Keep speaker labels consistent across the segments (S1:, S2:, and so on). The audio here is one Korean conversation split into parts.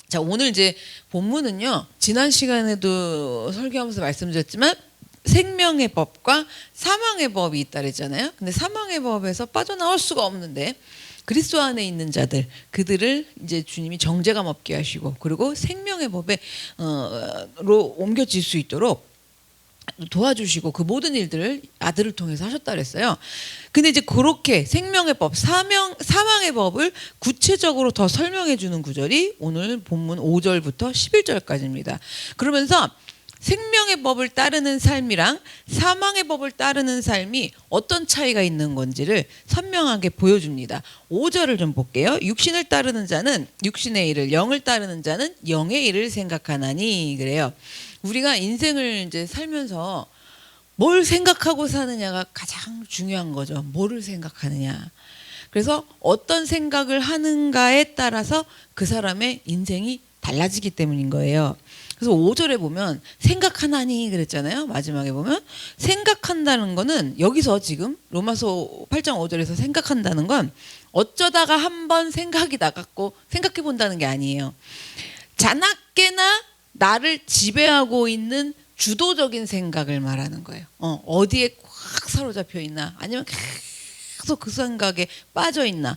S1: 자, 오늘 이제 본문은요. 지난 시간에도 설교하면서 말씀드렸지만 생명의 법과 사망의 법이 있다 그랬잖아요. 근데 사망의 법에서 빠져나올 수가 없는데 그리스도 안에 있는 자들, 그들을 이제 주님이 정죄감 없게 하시고, 그리고 생명의 법에 로 옮겨질 수 있도록 도와주시고, 그 모든 일들을 아들을 통해서 하셨다 그랬어요. 근데 이제 그렇게 생명의 법, 사망의 법을 구체적으로 더 설명해 주는 구절이 오늘 본문 5절부터 11절까지입니다. 그러면서 생명의 법을 따르는 삶이랑 사망의 법을 따르는 삶이 어떤 차이가 있는 건지를 선명하게 보여줍니다. 5절을 좀 볼게요. 육신을 따르는 자는 육신의 일을, 영을 따르는 자는 영의 일을 생각하나니, 그래요. 우리가 인생을 이제 살면서 뭘 생각하고 사느냐가 가장 중요한 거죠. 뭐를 생각하느냐. 그래서 어떤 생각을 하는가에 따라서 그 사람의 인생이 달라지기 때문인 거예요. 그래서 5절에 보면 생각하나니 그랬잖아요. 마지막에 보면 생각한다는 거는 여기서 지금 로마서 8장 5절에서 생각한다는 건 어쩌다가 한번 생각이 나갔고 생각해 본다는 게 아니에요. 자나깨나 나를 지배하고 있는 주도적인 생각을 말하는 거예요. 어디에 꽉 사로잡혀 있나, 아니면 계속 그 생각에 빠져 있나,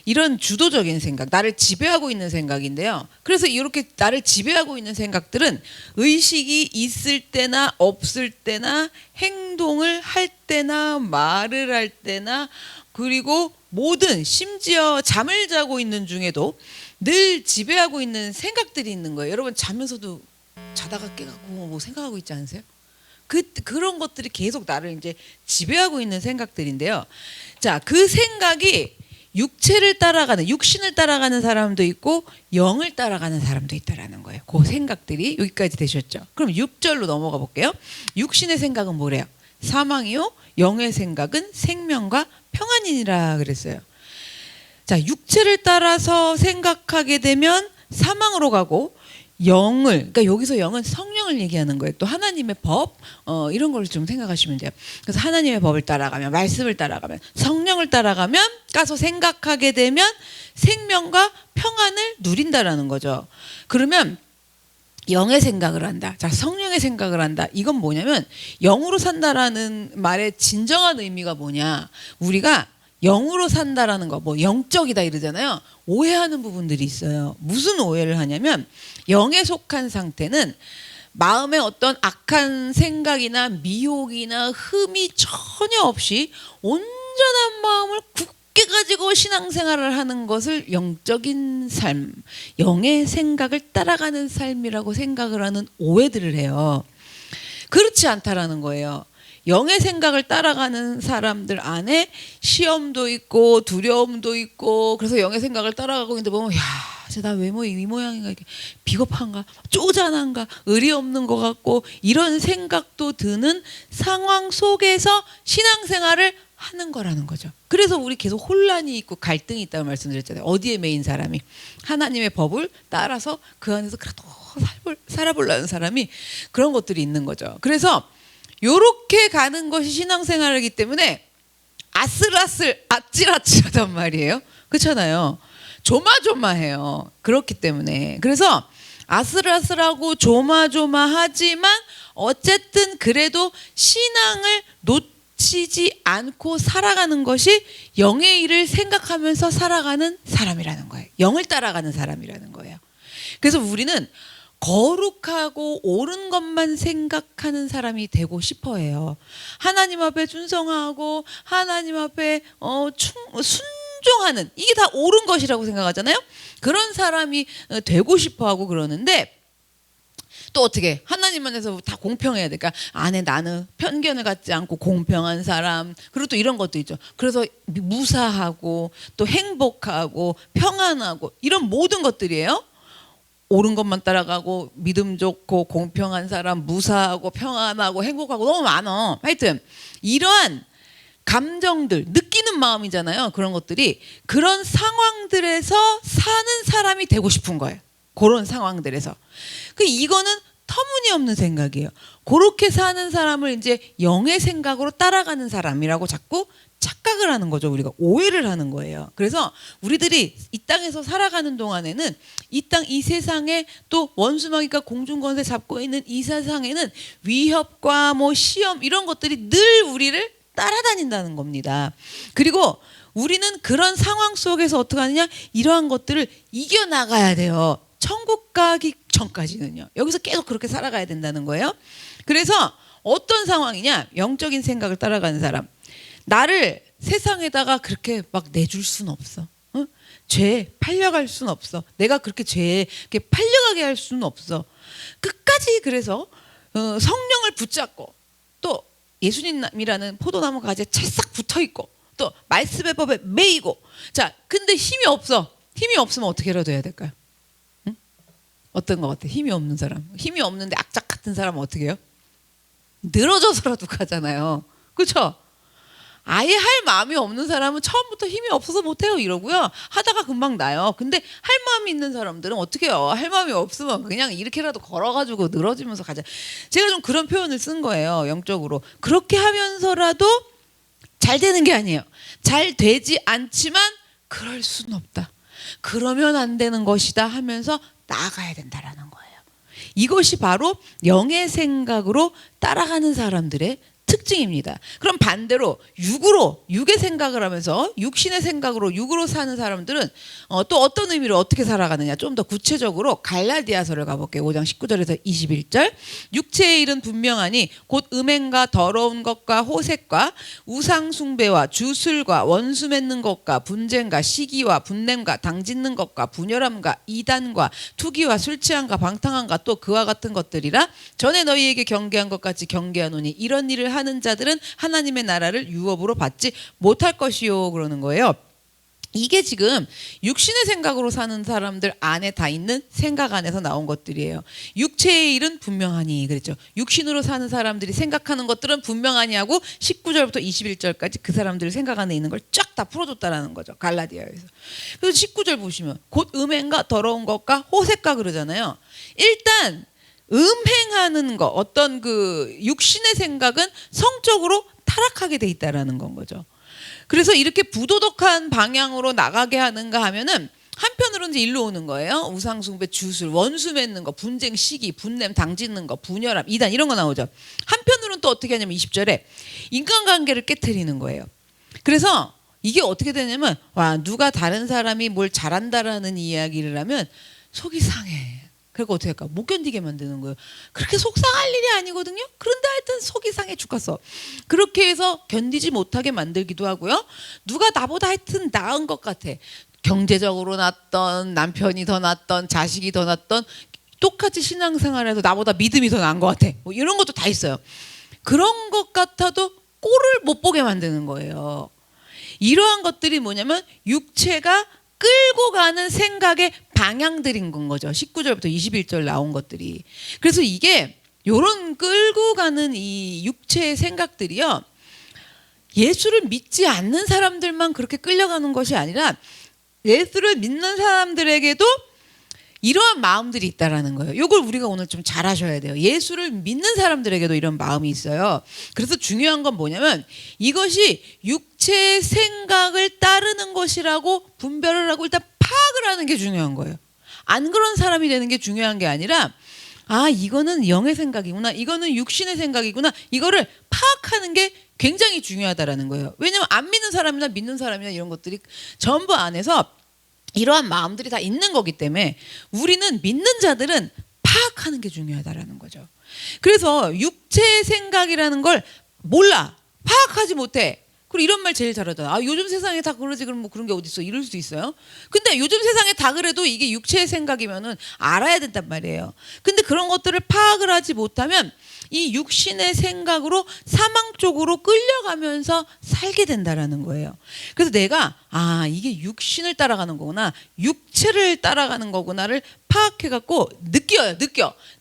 S1: 이런 주도적인 생각, 나를 지배하고 있는 생각인데요. 그래서 이렇게 나를 지배하고 있는 생각들은 의식이 있을 때나 없을 때나, 행동을 할 때나 말을 할 때나, 그리고 모든, 심지어 잠을 자고 있는 중에도 늘 지배하고 있는 생각들이 있는 거예요. 여러분 자면서도 자다가 깨갖고 뭐 생각하고 있지 않으세요? 그런 것들이 계속 나를 이제 지배하고 있는 생각들인데요. 자, 그 생각이 육체를 따라가는, 육신을 따라가는 사람도 있고 영을 따라가는 사람도 있다라는 거예요. 그 생각들이 여기까지 되셨죠? 그럼 6절로 넘어가 볼게요. 육신의 생각은 뭐래요? 사망이요. 영의 생각은 생명과 평안이니라 그랬어요. 자, 육체를 따라서 생각하게 되면 사망으로 가고, 영을, 그러니까 여기서 영은 성령을 얘기하는 거예요. 또 하나님의 법, 이런 걸 좀 생각하시면 돼요. 그래서 하나님의 법을 따라가면, 말씀을 따라가면, 성령을 따라가면, 가서 생각하게 되면 생명과 평안을 누린다라는 거죠. 그러면 영의 생각을 한다. 자, 성령의 생각을 한다. 이건 뭐냐면 영으로 산다라는 말의 진정한 의미가 뭐냐? 우리가 영으로 산다라는 거, 뭐 영적이다 이러잖아요. 오해하는 부분들이 있어요. 무슨 오해를 하냐면 영에 속한 상태는 마음에 어떤 악한 생각이나 미혹이나 흠이 전혀 없이 온전한 마음을 굳게 가지고 신앙생활을 하는 것을 영적인 삶, 영의 생각을 따라가는 삶이라고 생각을 하는 오해들을 해요. 그렇지 않다라는 거예요. 영의 생각을 따라가는 사람들 안에 시험도 있고 두려움도 있고, 그래서 영의 생각을 따라가고 있는데 보면, 야, 나 왜 뭐 이 모양인가, 비겁한가, 쪼잔한가, 의리 없는 것 같고, 이런 생각도 드는 상황 속에서 신앙생활을 하는 거라는 거죠. 그래서 우리 계속 혼란이 있고 갈등이 있다고 말씀드렸잖아요. 어디에 매인 사람이 하나님의 법을 따라서 그 안에서 그래도 살아보려는 사람이 그런 것들이 있는 거죠. 그래서 요렇게 가는 것이 신앙생활이기 때문에 아슬아슬 아찔아찔하단 말이에요. 그렇잖아요. 조마조마해요. 그렇기 때문에. 그래서 아슬아슬하고 조마조마하지만 어쨌든 그래도 신앙을 놓치지 않고 살아가는 것이 영의 일을 생각하면서 살아가는 사람이라는 거예요. 영을 따라가는 사람이라는 거예요. 그래서 우리는 거룩하고 옳은 것만 생각하는 사람이 되고 싶어 해요. 하나님 앞에 준성하고 하나님 앞에 순종하는, 이게 다 옳은 것이라고 생각하잖아요. 그런 사람이 되고 싶어 하고 그러는데, 또 어떻게 하나님 안에서 다 공평해야 될까? 안에 나는 편견을 갖지 않고 공평한 사람, 그리고 또 이런 것도 있죠. 그래서 무사하고 또 행복하고 평안하고 이런 모든 것들이에요. 옳은 것만 따라가고 믿음 좋고 공평한 사람, 무사하고 평안하고 행복하고 너무 많아. 하여튼 이러한 감정들, 느끼는 마음이잖아요. 그런 것들이, 그런 상황들에서 사는 사람이 되고 싶은 거예요. 그런 상황들에서. 이거는 터무니없는 생각이에요. 그렇게 사는 사람을 이제 영의 생각으로 따라가는 사람이라고 자꾸 착각을 하는 거죠. 우리가 오해를 하는 거예요. 그래서 우리들이 이 땅에서 살아가는 동안에는 이 땅 이 세상에 또 원수마귀가 공중권세 잡고 있는 이 세상에는 위협과 뭐 시험 이런 것들이 늘 우리를 따라다닌다는 겁니다. 그리고 우리는 그런 상황 속에서 어떻게 하느냐? 이러한 것들을 이겨나가야 돼요. 천국 가기 전까지는요. 여기서 계속 그렇게 살아가야 된다는 거예요. 그래서 어떤 상황이냐? 영적인 생각을 따라가는 사람. 나를 세상에다가 그렇게 막 내줄 수는 없어. 죄에 팔려갈 수는 없어. 내가 그렇게 죄에 이렇게 팔려가게 할 수는 없어. 끝까지 그래서 성령을 붙잡고 또 예수님이라는 포도나무 가지에 찰싹 붙어있고 또 말씀의 법에 매이고 자 근데 힘이 없어. 힘이 없으면 어떻게라도 해야 될까요? 응? 어떤 것 같아? 힘이 없는 사람. 힘이 없는데 악착 같은 사람은 어떻게 해요? 늘어져서라도 가잖아요. 그렇죠? 아예 할 마음이 없는 사람은 처음부터 힘이 없어서 못해요 이러고요. 하다가 금방 나요. 근데 할 마음이 있는 사람들은 어떻게 해요? 할 마음이 없으면 그냥 이렇게라도 걸어가지고 늘어지면서 가자. 제가 좀 그런 표현을 쓴 거예요. 영적으로. 그렇게 하면서라도 잘 되는 게 아니에요. 잘 되지 않지만 그럴 수는 없다. 그러면 안 되는 것이다 하면서 나아가야 된다라는 거예요. 이것이 바로 영의 생각으로 따라가는 사람들의 특징입니다. 그럼 반대로 육의 생각을 하면서 육신의 생각으로 육으로 사는 사람들은 또 어떤 의미로 어떻게 살아가느냐 좀 더 구체적으로 갈라디아서를 가볼게요. 5장 19절에서 21절 육체의 일은 분명하니 곧 음행과 더러운 것과 호색과 우상 숭배와 주술과 원수 맺는 것과 분쟁과 시기와 분냄과 당짓는 것과 분열함과 이단과 투기와 술 취함과 방탕함과 또 그와 같은 것들이라 전에 너희에게 경계한 것 같이 경계하노니 이런 일을 하는 자들은 하나님의 나라를 유업으로 받지 못할 것이요 그러는 거예요. 이게 지금 육신의 생각으로 사는 사람들 안에 다 있는 생각 안에서 나온 것들이에요. 육체의 일은 분명하니 그랬죠. 육신으로 사는 사람들이 생각하는 것들은 분명하니 하고 19절부터 21절까지 그 사람들이 생각 안에 있는 걸 쫙 다 풀어줬다라는 거죠. 갈라디아에서. 그래서 19절 보시면 곧 음행과 더러운 것과 호색과 그러잖아요. 일단 음행하는 거 어떤 그 육신의 생각은 성적으로 타락하게 돼 있다라는 건 거죠. 그래서 이렇게 부도덕한 방향으로 나가게 하는가 하면은 한편으로는 이제 일로 오는 거예요. 우상숭배, 주술, 원수 맺는 거, 분쟁, 시기, 분냄, 당짓는 거, 분열함, 이단 이런 거 나오죠. 한편으로는 또 어떻게 하냐면 20절에 인간관계를 깨트리는 거예요. 그래서 이게 어떻게 되냐면 와 누가 다른 사람이 뭘 잘한다라는 이야기를 하면 속이 상해. 그러니까 어떻게 할까? 못 견디게 만드는 거예요. 그렇게 속상할 일이 아니거든요. 그런데 하여튼 속이 상해 죽겠어. 그렇게 해서 견디지 못하게 만들기도 하고요. 누가 나보다 하여튼 나은 것 같아. 경제적으로 낫던 남편이 더 낫던 자식이 더 낫던 똑같이 신앙생활해도 나보다 믿음이 더 나은 것 같아. 뭐 이런 것도 다 있어요. 그런 것 같아도 꼴을 못 보게 만드는 거예요. 이러한 것들이 뭐냐면 육체가 끌고 가는 생각의 방향들인 건 거죠. 19절부터 21절 나온 것들이. 그래서 이게 요런 끌고 가는 이 육체의 생각들이요. 예수를 믿지 않는 사람들만 그렇게 끌려가는 것이 아니라 예수를 믿는 사람들에게도 이러한 마음들이 있다라는 거예요. 이걸 우리가 오늘 좀 잘 아셔야 돼요. 예수를 믿는 사람들에게도 이런 마음이 있어요. 그래서 중요한 건 뭐냐면 이것이 육체의 생각을 따르는 것이라고 분별을 하고 일단 파악을 하는 게 중요한 거예요. 안 그런 사람이 되는 게 중요한 게 아니라 아 이거는 영의 생각이구나. 이거는 육신의 생각이구나. 이거를 파악하는 게 굉장히 중요하다라는 거예요. 왜냐하면 안 믿는 사람이나 믿는 사람이나 이런 것들이 전부 안에서 이러한 마음들이 다 있는 거기 때문에 우리는 믿는 자들은 파악하는 게 중요하다라는 거죠. 그래서 육체의 생각이라는 걸 몰라. 파악하지 못해. 그리고 이런 말 제일 잘하잖아. 아, 요즘 세상에 다 그러지 그럼 뭐 그런 게 어디 있어? 이럴 수도 있어요. 근데 요즘 세상에 다 그래도 이게 육체의 생각이면은 알아야 된단 말이에요. 근데 그런 것들을 파악을 하지 못하면 이 육신의 생각으로 사망 쪽으로 끌려가면서 살게 된다라는 거예요. 그래서 내가 아 이게 육신을 따라가는 거구나, 육체를 따라가는 거구나를 파악해갖고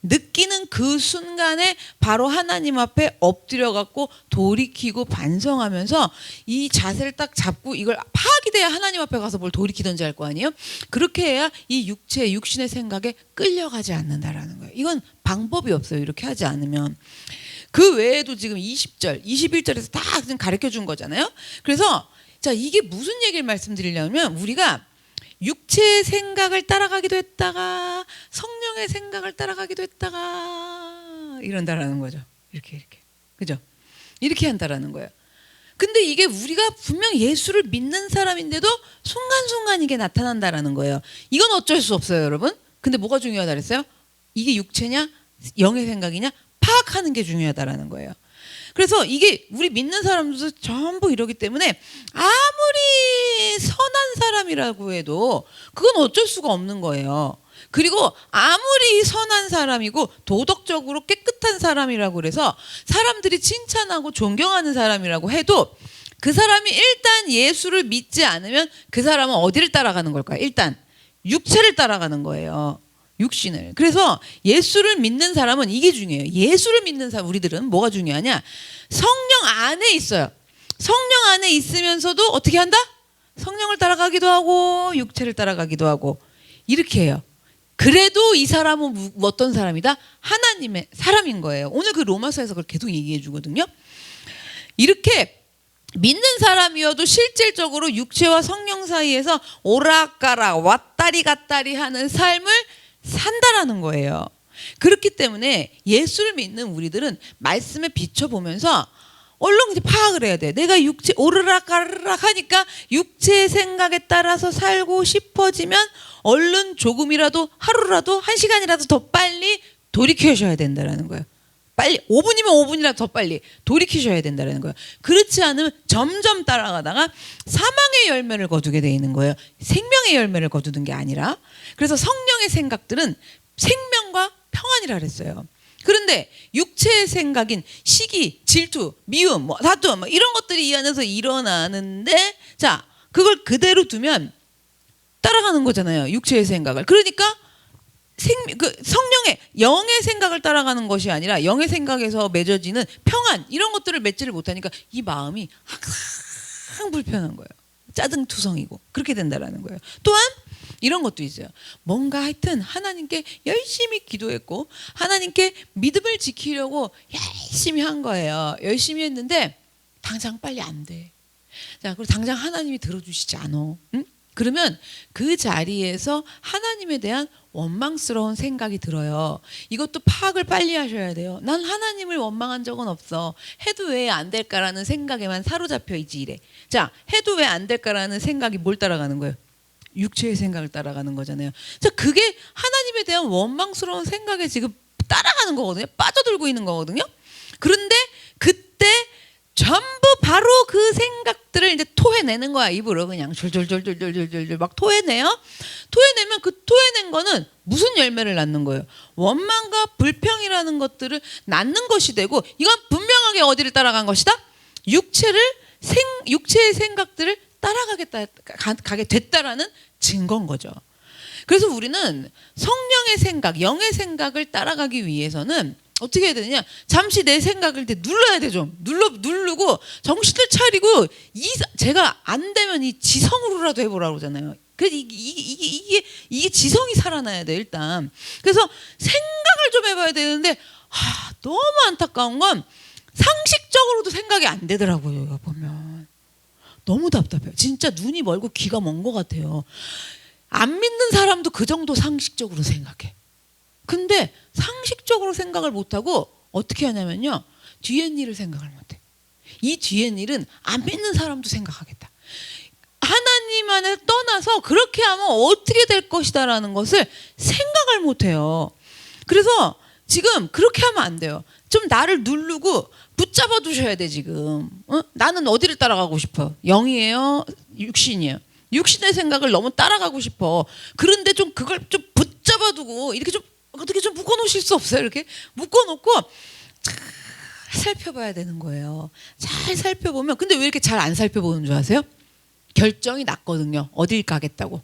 S1: 느끼는 그 순간에 바로 하나님 앞에 엎드려갖고 돌이키고 반성하면서 이 자세를 딱 잡고 이걸 파악이 돼야 하나님 앞에 가서 뭘 돌이키든지 할 거 아니에요. 그렇게 해야 이 육신의 생각에 끌려가지 않는다라는 거예요. 이건 방법이 없어요. 이렇게 하지 않으면. 그 외에도 지금 20절, 21절에서 다 지금 가르쳐 준 거잖아요. 그래서 자, 이게 무슨 얘기를 말씀드리려면 우리가 육체의 생각을 따라가기도 했다가 성령의 생각을 따라가기도 했다가 이런다라는 거죠. 이렇게 그죠? 이렇게 한다라는 거예요. 근데 이게 우리가 분명 예수를 믿는 사람인데도 순간순간 이게 나타난다라는 거예요. 이건 어쩔 수 없어요, 여러분. 근데 뭐가 중요하다 그랬어요? 이게 육체냐 영의 생각이냐 파악하는 게 중요하다라는 거예요. 그래서 이게 우리 믿는 사람들도 전부 이러기 때문에 아무리 선한 사람이라고 해도 그건 어쩔 수가 없는 거예요. 그리고 아무리 선한 사람이고 도덕적으로 깨끗한 사람이라고 그래서 사람들이 칭찬하고 존경하는 사람이라고 해도 그 사람이 일단 예수를 믿지 않으면 그 사람은 어디를 따라가는 걸까요? 일단 육체를 따라가는 거예요. 육신을. 그래서 예수를 믿는 사람은 이게 중요해요. 예수를 믿는 사람, 우리들은 뭐가 중요하냐? 성령 안에 있어요. 성령 안에 있으면서도 어떻게 한다? 성령을 따라가기도 하고 육체를 따라가기도 하고 이렇게 해요. 그래도 이 사람은 어떤 사람이다? 하나님의 사람인 거예요. 오늘 그 로마서에서 그걸 계속 얘기해 주거든요. 이렇게 믿는 사람이어도 실질적으로 육체와 성령 사이에서 오락가락 왔다리 갔다리 하는 삶을 산다라는 거예요. 그렇기 때문에 예수를 믿는 우리들은 말씀에 비춰보면서 얼른 이제 파악을 해야 돼. 내가 육체 오르락가락 하니까 육체의 생각에 따라서 살고 싶어지면 얼른 조금이라도 하루라도 1시간이라도 더 빨리 돌이키셔야 된다는 거예요. 빨리 5분이면 5분이라도 더 빨리 돌이키셔야 된다는 거예요. 그렇지 않으면 점점 따라가다가 사망의 열매를 거두게 돼 있는 거예요. 생명의 열매를 거두는 게 아니라. 그래서 성령의 생각들은 생명과 평안이라 그랬어요. 그런데 육체의 생각인 시기, 질투, 미움, 뭐 다툼 뭐 이런 것들이 이 안에서 일어나는데 자, 그걸 그대로 두면 따라가는 거잖아요. 육체의 생각을. 그러니까 성령의 영의 생각을 따라가는 것이 아니라 영의 생각에서 맺어지는 평안 이런 것들을 맺지를 못하니까 이 마음이 항상 불편한 거예요. 짜증투성이고 그렇게 된다라는 거예요. 또한 이런 것도 있어요. 뭔가 하여튼 하나님께 열심히 기도했고 하나님께 믿음을 지키려고 열심히 한 거예요. 열심히 했는데 당장 빨리 안 돼. 자, 그리고 당장 하나님이 들어주시지 않아. 응? 그러면 그 자리에서 하나님에 대한 원망스러운 생각이 들어요. 이것도 파악을 빨리 하셔야 돼요. 난 하나님을 원망한 적은 없어. 해도 왜 안 될까라는 생각에만 사로잡혀 있지 이래. 자, 해도 왜 안 될까라는 생각이 뭘 따라가는 거예요? 육체의 생각을 따라가는 거잖아요. 자, 그게 하나님에 대한 원망스러운 생각에 지금 따라가는 거거든요. 빠져들고 있는 거거든요. 그런데 그때 전부 바로 그 생각들을 이제 토해내는 거야. 입으로 그냥 졸졸졸졸졸졸졸 막 토해내요. 토해내면 그 토해낸 거는 무슨 열매를 낳는 거예요? 원망과 불평이라는 것들을 낳는 것이 되고 이건 분명하게 어디를 따라간 것이다? 육체의 생각들을 가게 됐다라는 증거인 거죠. 그래서 우리는 성령의 생각, 영의 생각을 따라가기 위해서는 어떻게 해야 되느냐? 잠시 내 생각을 눌러야 돼. 좀 누르고 정신을 차리고 제가 안 되면 이 지성으로라도 해보라고 그러잖아요. 그래서 이게 지성이 살아나야 돼 일단. 그래서 생각을 좀 해봐야 되는데 너무 안타까운 건 상식적으로도 생각이 안 되더라고요. 이거 보면 너무 답답해요. 진짜 눈이 멀고 귀가 먼 것 같아요. 안 믿는 사람도 그 정도 상식적으로 생각해. 근데 상식적으로 생각을 못하고 어떻게 하냐면요. 뒤엔 일을 생각을 못해. 이 뒤엔 일은 안 믿는 사람도 생각하겠다. 하나님 안에 떠나서 그렇게 하면 어떻게 될 것이다라는 것을 생각을 못해요. 그래서 지금 그렇게 하면 안 돼요. 좀 나를 누르고 붙잡아 두셔야 돼 지금. 나는 어디를 따라가고 싶어? 영이에요? 육신이에요? 육신의 생각을 너무 따라가고 싶어. 그런데 좀 그걸 좀 붙잡아 두고 이렇게 좀 어떻게 좀 묶어놓으실 수 없어요? 이렇게 묶어놓고 잘 살펴봐야 되는 거예요. 잘 살펴보면 근데 왜 이렇게 잘 안 살펴보는 줄 아세요? 결정이 났거든요. 어딜 가겠다고.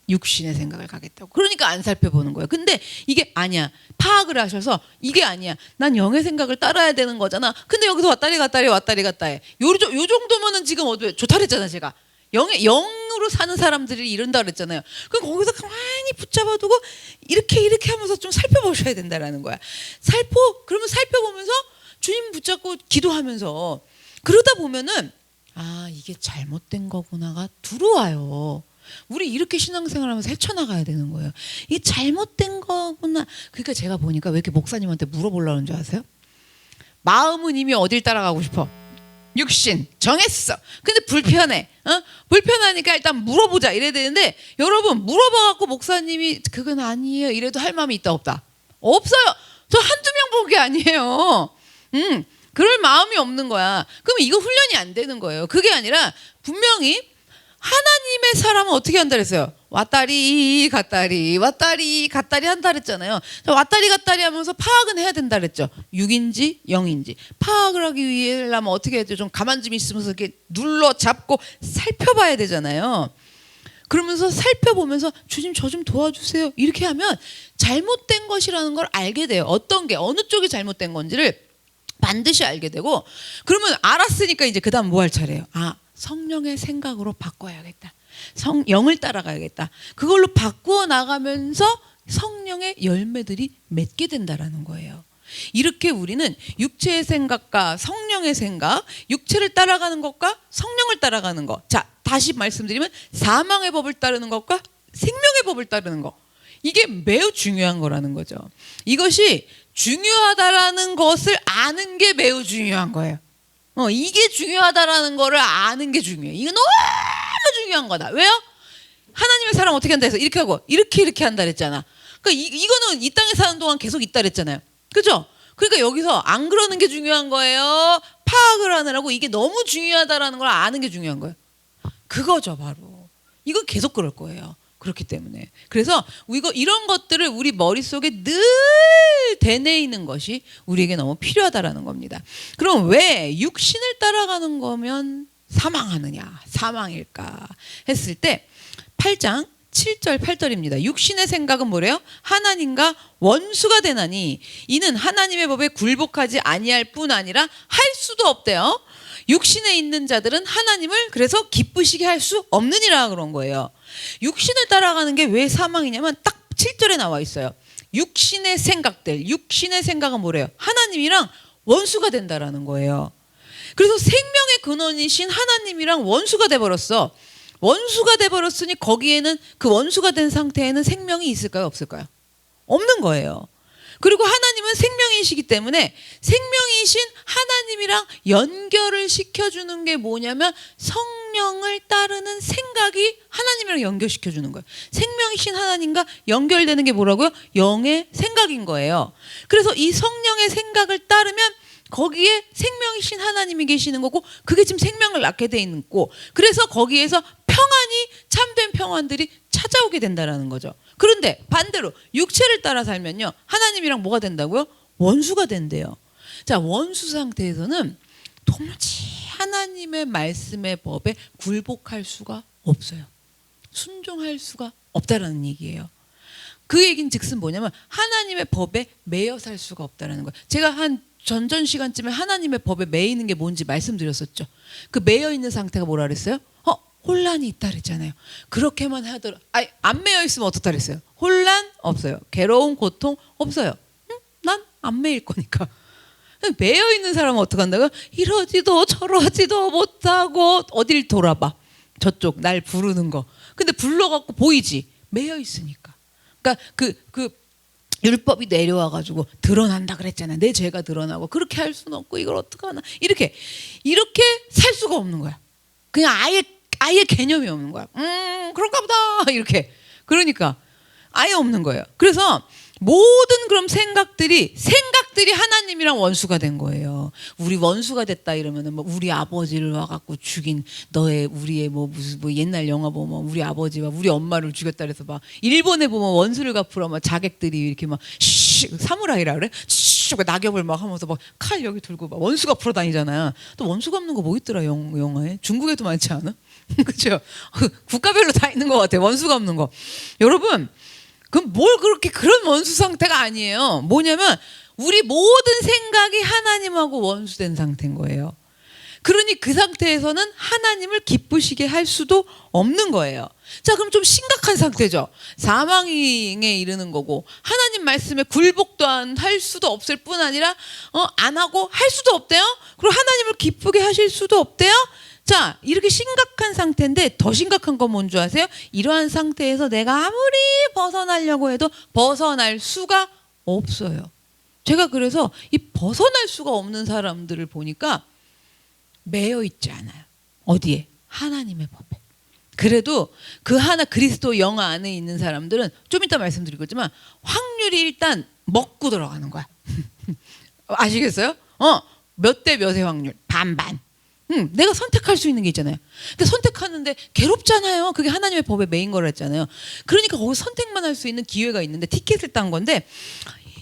S1: 육신의 생각을 가겠다고. 그러니까 안 살펴보는 거예요. 근데 이게 아니야. 파악을 하셔서 이게 아니야. 난 영의 생각을 따라야 되는 거잖아. 근데 여기서 왔다리 갔다리 요 정도면은 지금 좋다 그랬잖아 제가. 영으로 사는 사람들이 이런다 그랬잖아요. 그럼 거기서 가만히 붙잡아두고 이렇게 하면서 좀 살펴보셔야 된다라는 거야. 그러면 살펴보면서 주님 붙잡고 기도하면서 그러다 보면은 이게 잘못된 거구나가 들어와요. 우리 이렇게 신앙생활하면서 헤쳐나가야 되는 거예요. 이게 잘못된 거구나. 그러니까 제가 보니까 왜 이렇게 목사님한테 물어보려는 줄 아세요? 마음은 이미 어딜 따라가고 싶어. 육신 정했어. 근데 불편해. 불편하니까 일단 물어보자 이래야 되는데, 여러분 물어봐갖고 목사님이 그건 아니에요 이래도 할 마음이 있다 없다? 없어요. 저 한두 명 본 게 아니에요. 그럴 마음이 없는 거야. 그러면 이거 훈련이 안 되는 거예요. 그게 아니라 분명히 하나님의 사람은 어떻게 한다 그랬어요? 왔다리 갔다리 왔다리 갔다리 한다 그랬잖아요. 왔다리 갔다리 하면서 파악은 해야 된다 그랬죠. 6인지 0인지 파악을 하기 위해서면 어떻게 해야 돼요? 좀 가만 좀 있으면서 이렇게 눌러 잡고 살펴봐야 되잖아요. 그러면서 살펴보면서 주님 저 좀 도와주세요 이렇게 하면 잘못된 것이라는 걸 알게 돼요. 어떤 게 어느 쪽이 잘못된 건지를 반드시 알게 되고, 그러면 알았으니까 이제 그 다음 뭐 할 차례예요? 성령의 생각으로 바꿔야겠다. 영을 따라가야겠다. 그걸로 바꾸어 나가면서 성령의 열매들이 맺게 된다라는 거예요. 이렇게 우리는 육체의 생각과 성령의 생각, 육체를 따라가는 것과 성령을 따라가는 것. 자, 다시 말씀드리면 사망의 법을 따르는 것과 생명의 법을 따르는 것. 이게 매우 중요한 거라는 거죠. 이것이 중요하다라는 것을 아는 게 매우 중요한 거예요. 이게 중요하다라는 거를 아는 게 중요해요. 이거 너무 중요한 거다. 왜요? 하나님의 사람 어떻게 한다 해서 이렇게 하고 이렇게 한다 그랬잖아. 그러니까 이거는 이 땅에 사는 동안 계속 있다 그랬잖아요. 그죠? 그러니까 여기서 안 그러는 게 중요한 거예요. 파악을 하느라고 이게 너무 중요하다라는 걸 아는 게 중요한 거예요. 그거죠, 바로. 이건 계속 그럴 거예요. 그렇기 때문에. 그래서 이런 것들을 우리 머릿속에 늘 되뇌이는 것이 우리에게 너무 필요하다라는 겁니다. 그럼 왜 육신을 따라가는 거면 사망일까 했을 때 8장 7절 8절입니다. 육신의 생각은 뭐래요? 하나님과 원수가 되나니 이는 하나님의 법에 굴복하지 아니할 뿐 아니라 할 수도 없대요. 육신에 있는 자들은 하나님을 그래서 기쁘시게 할 수 없느니라 그런 거예요. 육신을 따라가는 게 왜 사망이냐면 딱 7절에 나와 있어요. 육신의 생각은 뭐래요? 하나님이랑 원수가 된다라는 거예요. 그래서 생명의 근원이신 하나님이랑 원수가 돼버렸어. 원수가 돼버렸으니 거기에는 그 원수가 된 상태에는 생명이 있을까요? 없을까요? 없는 거예요. 그리고 하나님은 생명이시기 때문에 생명이신 하나님이랑 연결을 시켜주는 게 뭐냐면 성령을 따르는 생각이 하나님이랑 연결시켜주는 거예요. 생명이신 하나님과 연결되는 게 뭐라고요? 영의 생각인 거예요. 그래서 이 성령의 생각을 따르면 거기에 생명이신 하나님이 계시는 거고, 그게 지금 생명을 낳게 돼 있고, 그래서 거기에서 평안이 참된 평안들이 찾아오게 된다라는 거죠. 그런데 반대로 육체를 따라 살면요, 하나님이랑 뭐가 된다고요? 원수가 된대요. 자, 원수 상태에서는 도무지 하나님의 말씀의 법에 굴복할 수가 없어요. 순종할 수가 없다라는 얘기예요. 그 얘기는 즉슨 뭐냐면 하나님의 법에 매여 살 수가 없다라는 거예요. 제가 한 전전 시간쯤에 하나님의 법에 매이는 게 뭔지 말씀드렸었죠. 그 매여 있는 상태가 뭐라 그랬어요? 혼란이 있다 그랬잖아요. 그렇게만 하더라도 안 매여 있으면 어떻다 그랬어요? 혼란 없어요. 괴로움, 고통 없어요. 난 안 매일 거니까. 매여 있는 사람은 어떻게 한다고요? 이러지도 저러지도 못하고 어딜 돌아봐. 저쪽 날 부르는 거. 근데 불러갖고 보이지. 매여 있으니까. 그러니까 그 율법이 내려와가지고 드러난다 그랬잖아요. 내 죄가 드러나고 그렇게 할 수는 없고 이걸 어떡하나 이렇게 살 수가 없는 거야. 그냥 아예 개념이 없는 거야. 그런가 보다 이렇게. 그러니까 아예 없는 거예요. 그래서 모든 그런 생각들이 하나님이랑 원수가 된 거예요. 우리 원수가 됐다 이러면은 뭐 우리 아버지를 와갖고 죽인 우리의 무슨 옛날 영화 보면 우리 아버지와 우리 엄마를 죽였다 그래서 막 일본에 보면 원수를 갚으러 막 자객들이 이렇게 막 사무라이라 그래? 낙엽을 막 하면서 막 칼 여기 들고 막 원수 갚으러 다니잖아요. 또 원수 갚는 거 뭐 있더라 영화에? 중국에도 많지 않아? 그렇죠? 국가별로 다 있는 것 같아요. 원수 갚는 거. 여러분, 그럼 뭘 그렇게 그런 원수 상태가 아니에요. 뭐냐면 우리 모든 생각이 하나님하고 원수된 상태인 거예요. 그러니 그 상태에서는 하나님을 기쁘시게 할 수도 없는 거예요. 자, 그럼 좀 심각한 상태죠. 사망에 이르는 거고 하나님 말씀에 굴복도 할 수도 없을 뿐 아니라 안 하고 할 수도 없대요. 그리고 하나님을 기쁘게 하실 수도 없대요. 자, 이렇게 심각한 상태인데 더 심각한 건 뭔지 아세요? 이러한 상태에서 내가 아무리 벗어나려고 해도 벗어날 수가 없어요. 제가 그래서 이 벗어날 수가 없는 사람들을 보니까 매여 있지 않아요. 어디에? 하나님의 법에. 그래도 그 하나 그리스도 영 안에 있는 사람들은 좀 이따 말씀드리겠지만 확률이 일단 먹고 들어가는 거야. 아시겠어요? 몇 대 몇의 확률? 반반. 내가 선택할 수 있는 게 있잖아요. 근데 선택하는데 괴롭잖아요. 그게 하나님의 법에 매인 거라 했잖아요. 그러니까 거기 선택만 할 수 있는 기회가 있는데 티켓을 딴 건데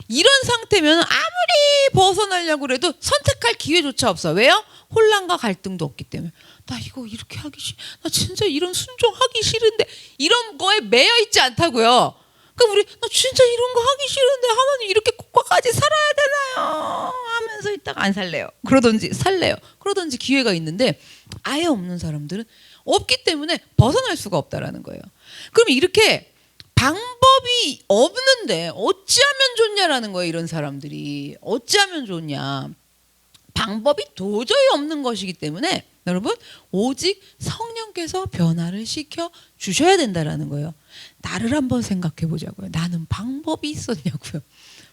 S1: 이런 상태면 아무리 벗어나려고 해도 선택할 기회조차 없어. 왜요? 혼란과 갈등도 없기 때문에. 나 이거 이렇게 하기 나 진짜 이런 순종하기 싫은데 이런 거에 매여 있지 않다고요. 그러니까 우리 나 진짜 이런 거 하기 싫은데 하나님 이렇게 국가까지 살아야 되나요? 하면서 있다가 안 살래요. 그러든지 살래요. 그러든지 기회가 있는데 아예 없는 사람들은 없기 때문에 벗어날 수가 없다라는 거예요. 그럼 이렇게 방법이 없는데 어찌하면 좋냐라는 거예요. 이런 사람들이 어찌하면 좋냐. 방법이 도저히 없는 것이기 때문에 여러분 오직 성령께서 변화를 시켜 주셔야 된다라는 거예요. 나를 한번 생각해 보자고요. 나는 방법이 있었냐고요.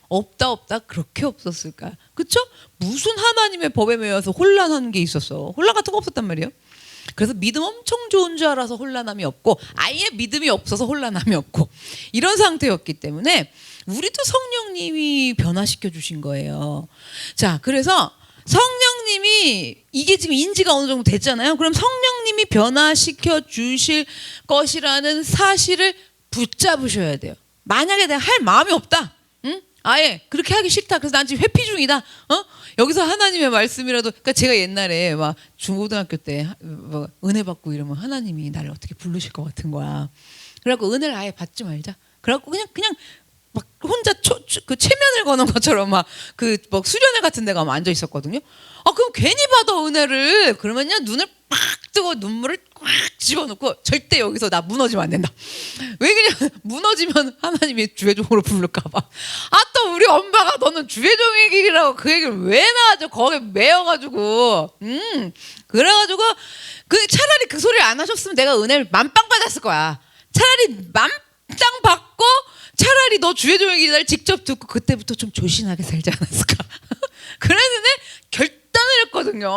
S1: 없다 그렇게 없었을까? 그렇죠? 무슨 하나님의 법에 매여서 혼란하는 게 있었어. 혼란 같은 거 없었단 말이에요. 그래서 믿음 엄청 좋은 줄 알아서 혼란함이 없고 아예 믿음이 없어서 혼란함이 없고 이런 상태였기 때문에 우리도 성령님이 변화시켜 주신 거예요. 자, 그래서 성령님이 이게 지금 인지가 어느 정도 됐잖아요. 그럼 성령님이 변화시켜 주실 것이라는 사실을 붙잡으셔야 돼요. 만약에 내가 할 마음이 없다. 응? 아예 그렇게 하기 싫다. 그래서 난 지금 회피 중이다. 여기서 하나님의 말씀이라도 그러니까 제가 옛날에 막 중고등학교 때 뭐 은혜 받고 이러면 하나님이 나를 어떻게 부르실 것 같은 거야. 그래갖고 은혜를 아예 받지 말자. 그래갖고 그냥 막 혼자 그 체면을 거는 것처럼 막 뭐 수련회 같은 데 가면 앉아 있었거든요. 그럼 괜히 받아 은혜를. 그러면요 눈을 빡 뜨고 눈물을 꽉 집어넣고 절대 여기서 나 무너지면 안 된다. 왜 그냥 무너지면 하나님이 주의종으로 부를까봐. 또 우리 엄마가 너는 주의종이라고 그 얘기를 왜 나와줘. 거기에 매여가지고. 그래가지고 차라리 그 소리를 안 하셨으면 내가 은혜를 만빵 받았을 거야. 차라리 만땅 받고 차라리 너 주의종의 날 직접 듣고 그때부터 좀 조신하게 살지 않았을까. 그랬는데 결단을 했거든요.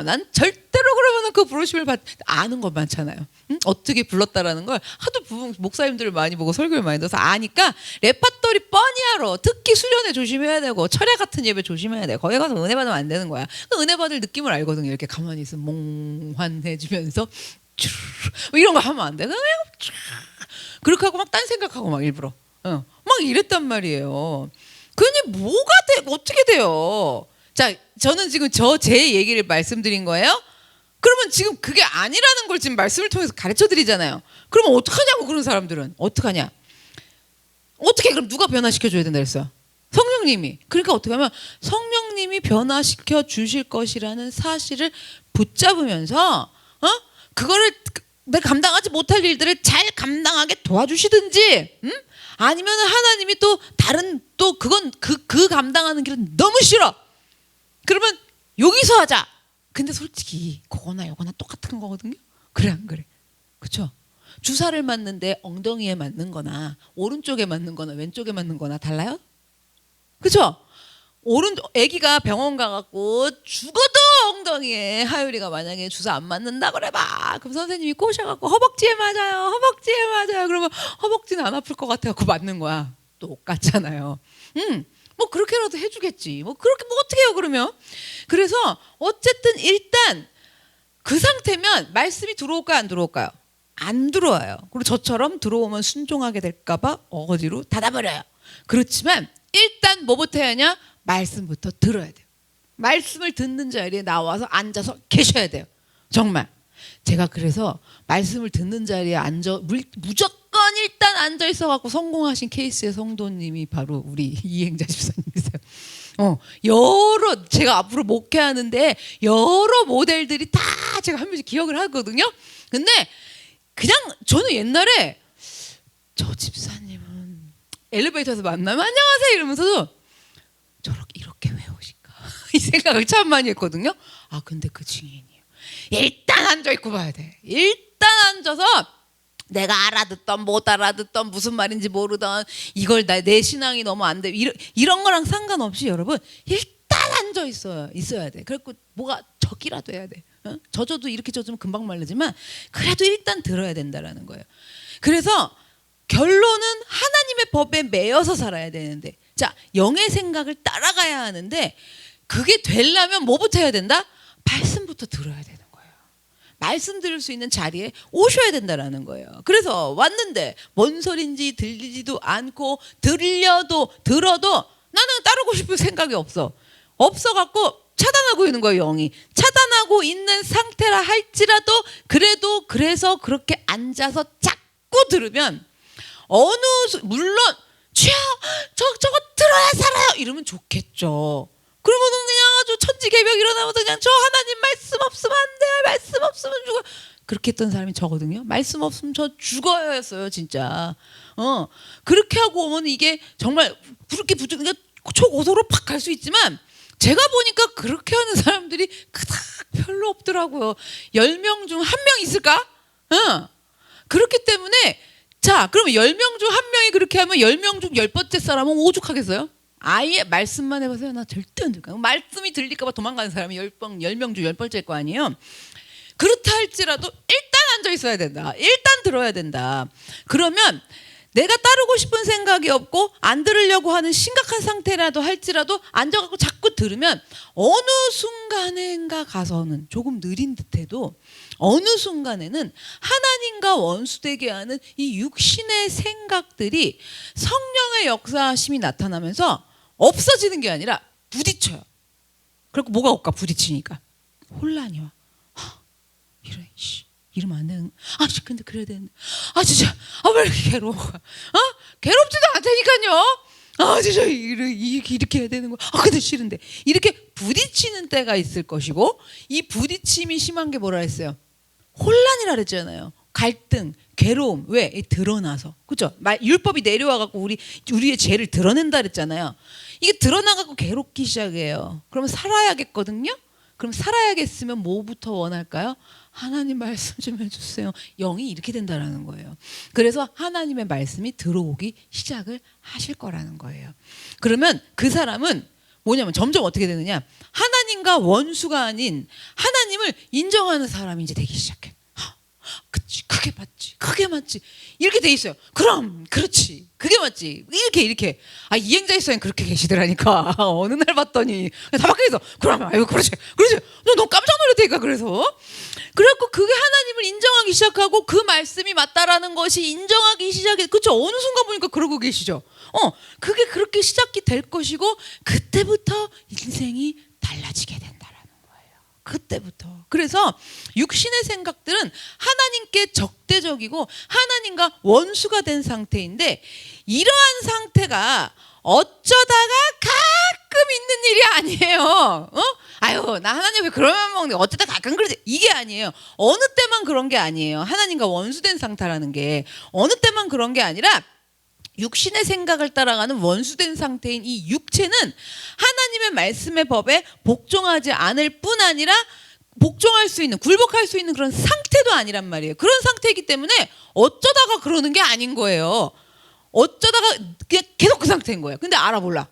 S1: 난 절대로 그러면 그 부르심을 아는 것 많잖아요. 어떻게 불렀다라는 걸 하도 목사님들을 많이 보고 설교를 많이 들어서 아니까 레파토리 뻔히 알아. 특히 수련회 조심해야 되고 철야 같은 예배 조심해야 돼. 거기 가서 은혜 받으면 안 되는 거야. 은혜 받을 느낌을 알거든요. 이렇게 가만히 있으면 몽환해지면서 뭐 이런 거 하면 안 돼. 그냥 그렇게 하고 막 딴 생각하고 막 일부러 막 이랬단 말이에요. 그니 뭐가 돼? 어떻게 돼요? 자, 저는 지금 제 얘기를 말씀드린 거예요. 그러면 지금 그게 아니라는 걸 지금 말씀을 통해서 가르쳐 드리잖아요. 그러면 어떡하냐고. 그런 사람들은 어떡하냐? 어떻게 그럼 누가 변화시켜 줘야 된다 그랬어요? 성령님이. 그러니까 어떻게 하면 성령님이 변화시켜 주실 것이라는 사실을 붙잡으면서 그거를 내가 감당하지 못할 일들을 잘 감당하게 도와주시든지, 아니면 하나님이 또 다른 또 그건 그 감당하는 길은 너무 싫어. 그러면 여기서 하자. 근데 솔직히 그거나 요거나 똑같은 거거든요. 그래 안 그래? 그렇죠? 주사를 맞는데 엉덩이에 맞는 거나 오른쪽에 맞는 거나 왼쪽에 맞는 거나 달라요? 그렇죠? 아기가 병원 가갖고 죽어도 엉덩이에 하율이가 만약에 주사 안 맞는다 그래봐. 그럼 선생님이 꼬셔갖고 허벅지에 맞아요. 허벅지에 맞아요. 그러면 허벅지는 안 아플 것 같아갖고 맞는 거야. 똑같잖아요. 뭐 그렇게라도 해주겠지. 뭐 그렇게 뭐 어떻게 해요 그러면? 그래서 어쨌든 일단 그 상태면 말씀이 들어올까요 안 들어올까요? 안 들어와요. 그리고 저처럼 들어오면 순종하게 될까봐 어거지로 닫아버려요. 그렇지만 일단 뭐부터 해야 하냐? 말씀부터 들어야 돼요. 말씀을 듣는 자리에 나와서 앉아서 계셔야 돼요. 정말. 제가 그래서 말씀을 듣는 자리에 무조건 일단 앉아 있어갖고 성공하신 케이스의 성도님이 바로 우리 이행자 집사님이세요. 여러 제가 앞으로 목회하는데 여러 모델들이 다 제가 한 명씩 기억을 하거든요. 근데 그냥 저는 옛날에 저 집사님은 엘리베이터에서 만나면 안녕하세요 이러면서도 저렇게 이렇게 외우실까 이 생각을 참 많이 했거든요. 아 근데 그 증인이에요. 일단 앉아 있고 봐야 돼. 일단 앉아서 내가 알아듣던 못 알아듣던 무슨 말인지 모르던 이걸 내 신앙이 너무 안 돼 이런 거랑 상관없이 여러분 일단 앉아 있어야 돼. 그래갖고 뭐가 적이라도 해야 돼. 젖어도 이렇게 젖으면 금방 말르지만 그래도 일단 들어야 된다라는 거예요. 그래서 결론은 하나님의 법에 매여서 살아야 되는데, 자 영의 생각을 따라가야 하는데 그게 되려면 뭐부터 해야 된다? 말씀부터 들어야 되는 거예요. 말씀 들을 수 있는 자리에 오셔야 된다라는 거예요. 그래서 왔는데 뭔 소린지 들리지도 않고 들어도 나는 따르고 싶은 생각이 없어갖고 차단하고 있는 거예요. 영이 차단하고 있는 상태라 할지라도 그래서 그렇게 앉아서 자꾸 들으면 물론 저거 들어야 살아요 이러면 좋겠죠. 그러면은 그냥 아주 천지개벽 일어나면서 그냥 저 하나님 말씀 없으면 안 돼, 말씀 없으면 죽어. 그렇게 했던 사람이 저거든요. 말씀 없으면 저 죽어야였어요 진짜. 그렇게 하고 오면 이게 정말 그렇게 그러니까 초고속으로 팍 갈 수 있지만 제가 보니까 그렇게 하는 사람들이 그닥 별로 없더라고요. 10명 중 1명 있을까? 그렇기 때문에 자 그러면 10명 중 1명이 그렇게 하면 10명 중 10번째 사람은 오죽하겠어요? 아예 말씀만 해보세요. 나 절대 안 들까. 말씀이 들릴까 봐 도망가는 사람이 10명 중 10번째일 거 아니에요. 그렇다 할지라도 일단 앉아 있어야 된다. 일단 들어야 된다. 그러면 내가 따르고 싶은 생각이 없고 안 들으려고 하는 심각한 상태라도 할지라도 앉아갖고 자꾸 들으면 어느 순간인가 가서는 조금 느린 듯해도 어느 순간에는 하나님과 원수되게 하는 이 육신의 생각들이 성령의 역사하심이 나타나면서 없어지는 게 아니라 부딪혀요. 그리고 뭐가 올까? 부딪히니까 혼란이 와. 이러면 안 되는. 근데 그래야 되는데. 진짜. 왜 이렇게 괴로워? 괴롭지도 않다니까요. 진짜 이렇게 해야 되는 거. 근데 싫은데. 이렇게 부딪히는 때가 있을 것이고 이 부딪힘이 심한 게 뭐라 했어요? 혼란이라 그랬잖아요. 갈등, 괴로움. 왜? 드러나서. 그렇죠? 율법이 내려와 갖고 우리의 죄를 드러낸다 그랬잖아요. 이게 드러나 갖고 괴롭기 시작해요. 그러면 살아야겠거든요. 그럼 살아야겠으면 뭐부터 원할까요? 하나님 말씀 좀 해주세요. 영이 이렇게 된다라는 거예요. 그래서 하나님의 말씀이 들어오기 시작을 하실 거라는 거예요. 그러면 그 사람은 뭐냐면 점점 어떻게 되느냐? 하나님과 원수가 아닌 하나님을 인정하는 사람이 이제 되기 시작해. 그치, 그게 맞지 이렇게 돼 있어요. 그럼 그렇지 그게 맞지 이렇게 이행자에서는 그렇게 계시더라니까. 어느 날 봤더니 다 밖에서 그러면 그렇지 너 깜짝 놀랐다니까. 그래갖고 그게 하나님을 인정하기 시작하고 그 말씀이 맞다라는 것이 인정하기 시작해. 그렇죠? 어느 순간 보니까 그러고 계시죠. 그게 그렇게 시작이 될 것이고 그때부터 인생이 달라지게 된다라는 거예요. 그때부터. 그래서 육신의 생각들은 하나님께 적대적이고 하나님과 원수가 된 상태인데 이러한 상태가 어쩌다가 가끔 있는 일이 아니에요. 나 하나님 왜 그러면 먹는데 어쩌다 가끔 그러지. 이게 아니에요. 어느 때만 그런 게 아니에요. 하나님과 원수된 상태라는 게 어느 때만 그런 게 아니라 육신의 생각을 따라가는 원수된 상태인 이 육체는 하나님의 말씀의 법에 복종하지 않을 뿐 아니라 복종할 수 있는, 굴복할 수 있는 그런 상태도 아니란 말이에요. 그런 상태이기 때문에 어쩌다가 그러는 게 아닌 거예요. 어쩌다가 그냥 계속 그 상태인 거예요. 근데 알아볼라?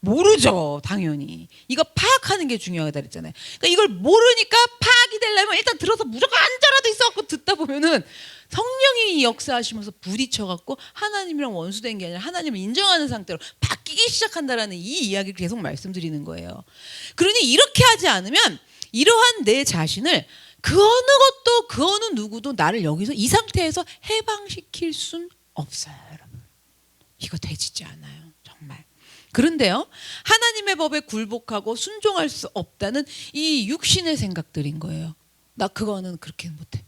S1: 모르죠. 당연히. 이거 파악하는 게 중요하다 그랬잖아요. 그러니까 이걸 모르니까 파악이 되려면 일단 들어서 무조건 앉아라도 있어갖고 듣다 보면은 성령이 역사하시면서 부딪혀갖고 하나님이랑 원수된 게 아니라 하나님을 인정하는 상태로 바뀌기 시작한다라는 이 이야기를 계속 말씀드리는 거예요. 그러니 이렇게 하지 않으면 이러한 내 자신을 그 어느 것도 그 어느 누구도 나를 여기서 이 상태에서 해방시킬 순 없어요, 여러분. 이거 되지지 않아요, 정말. 그런데요, 하나님의 법에 굴복하고 순종할 수 없다는 이 육신의 생각들인 거예요. 나 그거는 그렇게 못해.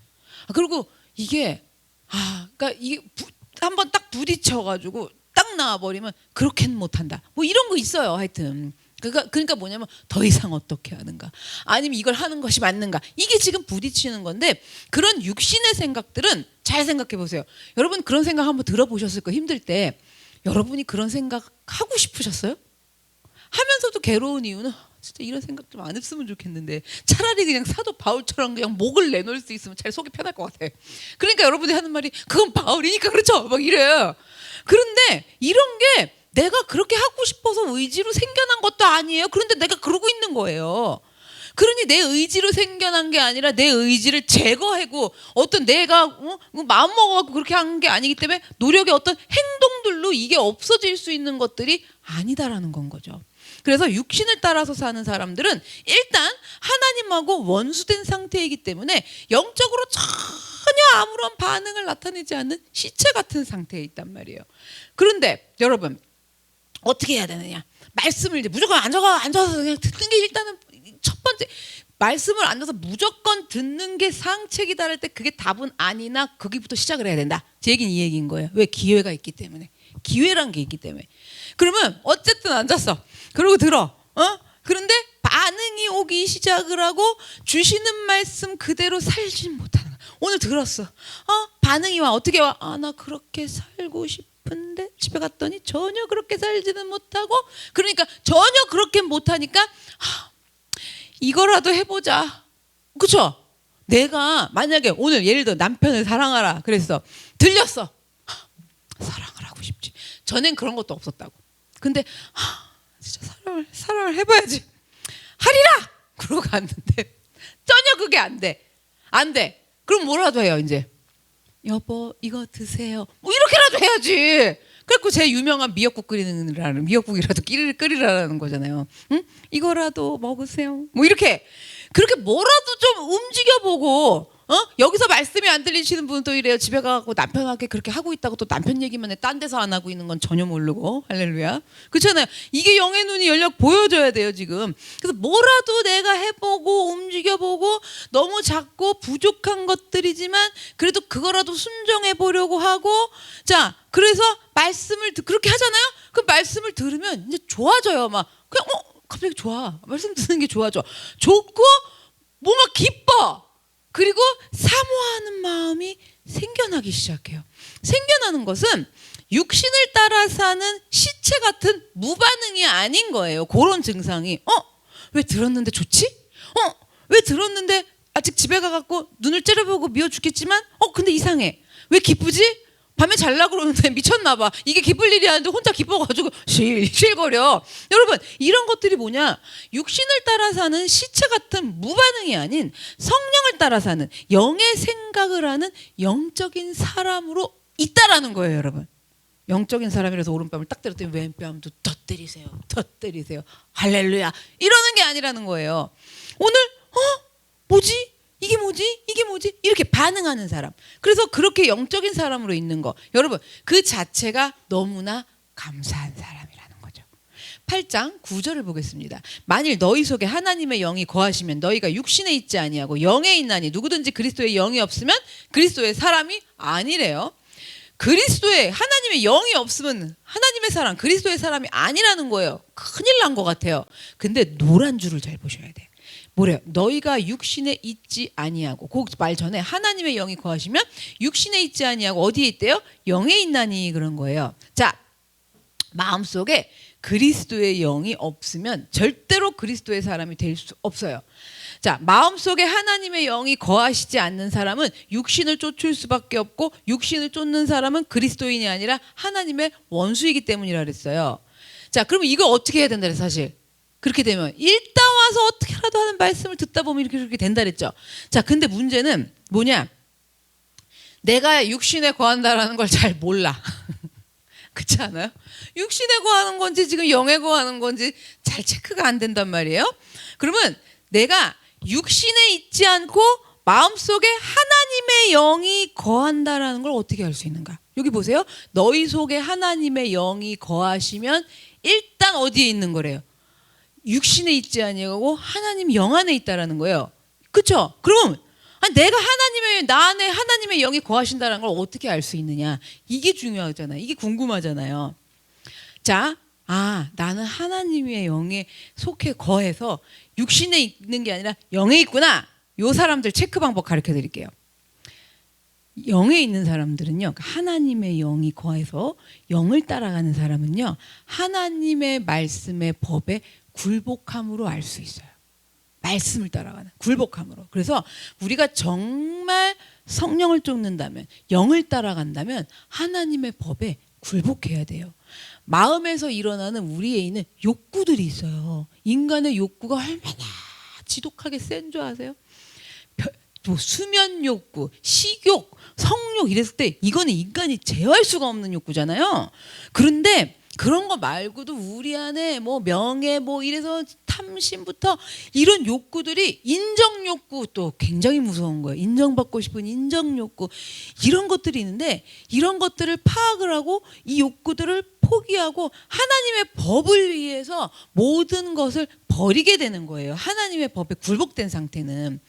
S1: 그리고 이게 그러니까 이게 한번 딱 부딪혀가지고 딱 나와버리면 그렇게는 못한다. 뭐 이런 거 있어요, 하여튼. 그러니까 뭐냐면 더 이상 어떻게 하는가, 아니면 이걸 하는 것이 맞는가, 이게 지금 부딪히는 건데, 그런 육신의 생각들은 잘 생각해 보세요. 여러분 그런 생각 한번 들어보셨을 거예요. 힘들 때 여러분이 그런 생각 하고 싶으셨어요? 하면서도 괴로운 이유는 진짜 이런 생각 좀 안 했으면 좋겠는데, 차라리 그냥 사도 바울처럼 그냥 목을 내놓을 수 있으면 차라리 속이 편할 것 같아. 그러니까 여러분이 하는 말이 그건 바울이니까 그렇죠 막 이래요. 그런데 이런 게 내가 그렇게 하고 싶어서 의지로 생겨난 것도 아니에요. 그런데 내가 그러고 있는 거예요. 그러니 내 의지로 생겨난 게 아니라 내 의지를 제거하고 어떤 내가 마음 먹어갖고 그렇게 한 게 아니기 때문에 노력의 어떤 행동들로 이게 없어질 수 있는 것들이 아니다라는 건 거죠. 그래서 육신을 따라서 사는 사람들은 일단 하나님하고 원수된 상태이기 때문에 영적으로 전혀 아무런 반응을 나타내지 않는 시체 같은 상태에 있단 말이에요. 그런데 여러분 어떻게 해야 되느냐? 말씀을 이제 무조건 앉아서 그냥 듣는 게 일단은 첫 번째. 말씀을 앉아서 무조건 듣는 게 상책이다 할 때 그게 답은 아니나 거기부터 시작을 해야 된다. 제 얘기는 이 얘기인 거예요. 왜? 기회가 있기 때문에. 기회란 게 있기 때문에. 그러면 어쨌든 앉았어. 그러고 들어. 그런데 반응이 오기 시작을 하고 주시는 말씀 그대로 살지 못하는 거야. 오늘 들었어. 반응이 와. 어떻게 와? 나 그렇게 살고 싶은데 집에 갔더니 전혀 그렇게 살지는 못하고, 그러니까 전혀 그렇게 못하니까 이거라도 해보자. 그쵸? 내가 만약에 오늘 예를 들어 남편을 사랑하라 그랬어. 들렸어. 사랑을 하고 싶지. 전엔 그런 것도 없었다고. 근데 진짜 사랑을 해봐야지. 하리라! 그러고 갔는데 전혀 그게 안 돼. 안 돼. 그럼 뭐라도 해요 이제. 여보 이거 드세요. 뭐 이렇게라도 해야지. 그래갖고 제 유명한 미역국 끓이라는, 미역국이라도 끓이라는 거잖아요. 응? 이거라도 먹으세요. 뭐 이렇게 그렇게 뭐라도 좀 움직여보고. 여기서 말씀이 안 들리시는 분은 또 이래요. 집에 가고 남편한테 그렇게 하고 있다고 또 남편 얘기만 해. 딴 데서 안 하고 있는 건 전혀 모르고. 할렐루야. 그렇잖아요. 이게 영의 눈이 열려 보여줘야 돼요 지금. 그래서 뭐라도 내가 해보고 움직여보고, 너무 작고 부족한 것들이지만 그래도 그거라도 순종해보려고 하고. 자, 그래서 말씀을 그렇게 하잖아요. 그 말씀을 들으면 이제 좋아져요. 막 그냥 갑자기 좋아. 말씀 듣는 게 좋아져. 좋고 뭔가 기뻐. 그리고 사모하는 마음이 생겨나기 시작해요. 생겨나는 것은 육신을 따라 사는 시체 같은 무반응이 아닌 거예요. 그런 증상이. 왜 들었는데 좋지? 왜 들었는데 아직 집에 가갖고 눈을 째려보고 미워 죽겠지만 근데 이상해. 왜 기쁘지? 밤에 잘라 그러는데 미쳤나 봐. 이게 기쁠 일이 아닌데 혼자 기뻐가지고 실실거려. 여러분 이런 것들이 뭐냐? 육신을 따라 사는 시체 같은 무반응이 아닌 성령을 따라 사는 영의 생각을 하는 영적인 사람으로 있다라는 거예요. 여러분 영적인 사람이라서 오른뺨을 딱 때렸더니 왼뺨도 더 때리세요. 더 때리세요. 할렐루야. 이러는 게 아니라는 거예요. 오늘 뭐지? 이게 뭐지? 이게 뭐지? 이렇게 반응하는 사람. 그래서 그렇게 영적인 사람으로 있는 거, 여러분 그 자체가 너무나 감사한 사람이라는 거죠. 8장 9절을 보겠습니다. 만일 너희 속에 하나님의 영이 거하시면 너희가 육신에 있지 아니하고 영에 있나니 누구든지 그리스도의 영이 없으면 그리스도의 사람이 아니래요. 그리스도의 하나님의 영이 없으면 하나님의 사람, 그리스도의 사람이 아니라는 거예요. 큰일 난 것 같아요. 근데 노란 줄을 잘 보셔야 돼요. 뭐래요? 너희가 육신에 있지 아니하고, 그 말 전에 하나님의 영이 거하시면 육신에 있지 아니하고 어디에 있대요? 영에 있나니 그런 거예요. 자, 마음속에 그리스도의 영이 없으면 절대로 그리스도의 사람이 될 수 없어요. 자, 마음속에 하나님의 영이 거하시지 않는 사람은 육신을 쫓을 수밖에 없고, 육신을 쫓는 사람은 그리스도인이 아니라 하나님의 원수이기 때문이라 그랬어요. 자, 그러면 이거 어떻게 해야 된다 그래서 사실 그렇게 되면 일단 와서 어떻게라도 하는 말씀을 듣다 보면 이렇게 된다 그랬죠. 자, 근데 문제는 뭐냐? 내가 육신에 거한다라는 걸 잘 몰라. 그렇지 않아요? 육신에 거하는 건지 지금 영에 거하는 건지 잘 체크가 안 된단 말이에요. 그러면 내가 육신에 있지 않고 마음속에 하나님의 영이 거한다라는 걸 어떻게 알 수 있는가? 여기 보세요. 너희 속에 하나님의 영이 거하시면 일단 어디에 있는 거래요? 육신에 있지 아니하고 하나님 영 안에 있다라는 거예요. 그렇죠? 그럼 내가 나 안에 하나님의 영이 거하신다는 걸 어떻게 알 수 있느냐? 이게 중요하잖아요. 이게 궁금하잖아요. 자, 아, 나는 하나님의 영에 속해 거해서 육신에 있는 게 아니라 영에 있구나. 요 사람들 체크 방법 가르쳐 드릴게요. 영에 있는 사람들은요, 하나님의 영이 거해서 영을 따라가는 사람은요, 하나님의 말씀의 법에 굴복함으로 알 수 있어요. 말씀을 따라가는 굴복함으로. 그래서 우리가 정말 성령을 쫓는다면, 영을 따라간다면 하나님의 법에 굴복해야 돼요. 마음에서 일어나는 우리에 있는 욕구들이 있어요. 인간의 욕구가 얼마나 지독하게 센 줄 아세요? 뭐 수면 욕구, 식욕, 성욕 이랬을 때 이거는 인간이 제어할 수가 없는 욕구잖아요. 그런데 그런 거 말고도 우리 안에 뭐 명예 뭐 이래서 탐심부터 이런 욕구들이, 인정 욕구 또 굉장히 무서운 거예요. 인정받고 싶은 인정 욕구, 이런 것들이 있는데 이런 것들을 파악을 하고 이 욕구들을 포기하고 하나님의 법을 위해서 모든 것을 버리게 되는 거예요. 하나님의 법에 굴복된 상태는.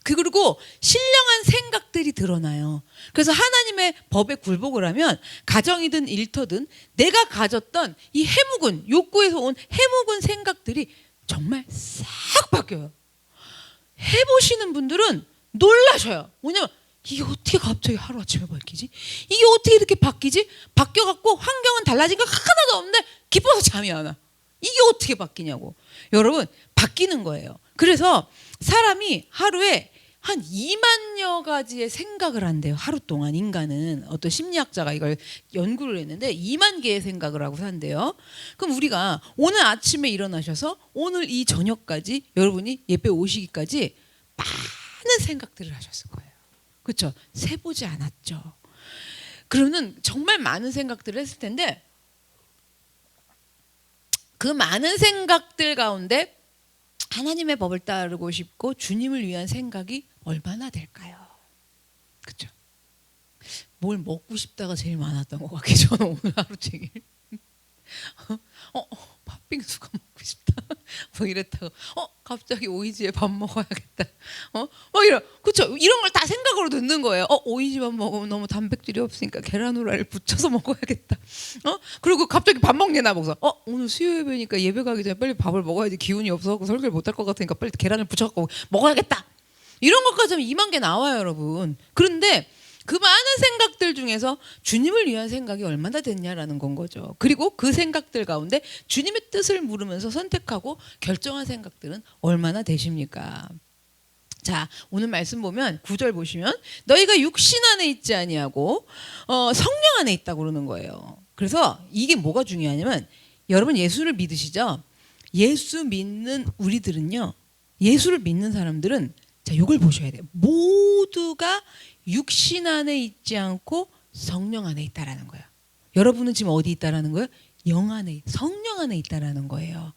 S1: 그리고 신령한 생각들이 드러나요. 그래서 하나님의 법에 굴복을 하면 가정이든 일터든 내가 가졌던 이 해묵은, 욕구에서 온 해묵은 생각들이 정말 싹 바뀌어요. 해보시는 분들은 놀라셔요. 뭐냐면 이게 어떻게 갑자기 하루아침에 바뀌지? 이게 어떻게 이렇게 바뀌지? 바뀌어갖고 환경은 달라진 거 하나도 없는데 기뻐서 잠이 안 와. 이게 어떻게 바뀌냐고. 여러분, 바뀌는 거예요. 그래서 사람이 하루에 한 2만여 가지의 생각을 한대요. 하루 동안 인간은. 어떤 심리학자가 이걸 연구를 했는데 2만 개의 생각을 하고 산대요. 그럼 우리가 오늘 아침에 일어나셔서 오늘 이 저녁까지 여러분이 예배 오시기까지 많은 생각들을 하셨을 거예요. 그렇죠? 세보지 않았죠. 그러면 정말 많은 생각들을 했을 텐데 그 많은 생각들 가운데 하나님의 법을 따르고 싶고 주님을 위한 생각이 얼마나 될까요? 그렇죠? 뭘 먹고 싶다가 제일 많았던 것 같아요. 저는 오늘 하루 종일 팥빙수가 먹고 싶다. 뭐 이랬다가 갑자기 오이지에 밥 먹어야겠다. 이런, 그렇죠? 이런 걸 다 생각으로 듣는 거예요. 오이지밥 먹으면 너무 단백질이 없으니까 계란 후라이를 부쳐서 먹어야겠다. 그리고 갑자기 밥 먹냐 보고서 오늘 수요 예배니까 예배 가기 전에 빨리 밥을 먹어야지 기운이 없어서 설교를 못할 것 같으니까 빨리 계란을 부쳐갖고 먹어야겠다. 이런 것까지 하면 2만 개 나와요, 여러분. 그런데 그 많은 생각들 중에서 주님을 위한 생각이 얼마나 됐냐라는 건 거죠. 그리고 그 생각들 가운데 주님의 뜻을 물으면서 선택하고 결정한 생각들은 얼마나 되십니까? 자, 오늘 말씀 보면 9절 보시면 너희가 육신 안에 있지 아니하고 성령 안에 있다고 그러는 거예요. 그래서 이게 뭐가 중요하냐면 여러분 예수를 믿으시죠? 예수 믿는 우리들은요. 예수를 믿는 사람들은 자, 이걸 보셔야 돼요. 모두가 육신 안에 있지 않고 성령 안에 있다라는 거예요. 여러분은 지금 어디 있다라는 거예요? 영 안에, 성령 안에 있다라는 거예요.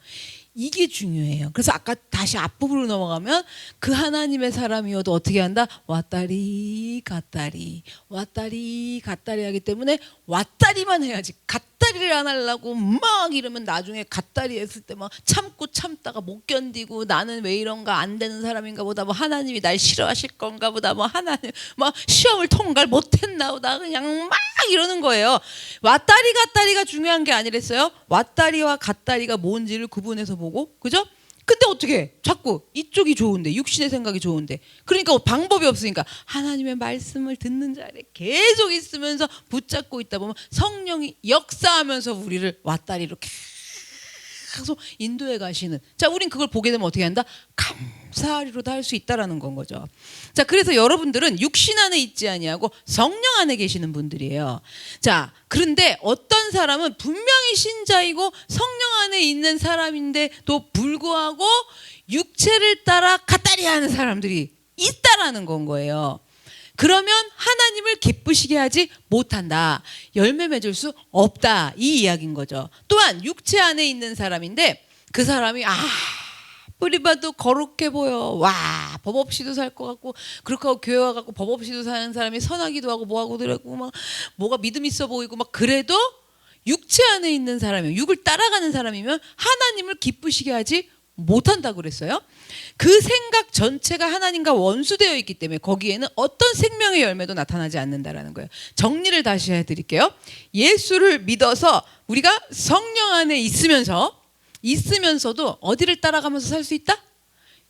S1: 이게 중요해요. 그래서 아까 다시 앞부분으로 넘어가면 그 하나님의 사람이어도 어떻게 한다? 왔다리 갔다리 왔다리 갔다리 하기 때문에 왔다리만 해야지 갔다리를 안 하려고 막 이러면 나중에 갔다리 했을 때 막 참고 참다가 못 견디고 나는 왜 이런가 안 되는 사람인가 보다 뭐 하나님이 날 싫어하실 건가 보다 뭐 하나님 막 시험을 통과를 못했나 보다 그냥 막 이러는 거예요. 왔다리 갔다리가 중요한 게 아니랬어요. 왔다리와 갔다리가 뭔지를 구분해서 보고, 그죠? 근데 어떻게 자꾸 이쪽이 좋은데 육신의 생각이 좋은데 그러니까 방법이 없으니까 하나님의 말씀을 듣는 자리에 계속 있으면서 붙잡고 있다 보면 성령이 역사하면서 우리를 왔다리로 계속 인도해 가시는. 자, 우린 그걸 보게 되면 어떻게 한다? 감사하리로다 할 수 있다라는 건 거죠. 자, 그래서 여러분들은 육신 안에 있지 아니하고 성령 안에 계시는 분들이에요. 자, 그런데 어떤 사람은 분명히 신자이고 성령 안에 있는 사람인데도 불구하고 육체를 따라 갓다리 하는 사람들이 있다라는 건 거예요. 그러면 하나님을 기쁘시게 하지 못한다. 열매 맺을 수 없다. 이 이야기인 거죠. 또한 육체 안에 있는 사람인데 그 사람이 뿌리 봐도 거룩해 보여. 와, 법 없이도 살 것 같고 그렇게 하고 교회 와갖고 법 없이도 사는 사람이 선하기도 하고 뭐하고 그러고 막 뭐가 믿음 있어 보이고 막 그래도 육체 안에 있는 사람이면 육을 따라가는 사람이면 하나님을 기쁘시게 하지 못한다고 그랬어요. 그 생각 전체가 하나님과 원수되어 있기 때문에 거기에는 어떤 생명의 열매도 나타나지 않는다라는 거예요. 정리를 다시 해드릴게요. 예수를 믿어서 우리가 성령 안에 있으면서도 어디를 따라가면서 살 수 있다?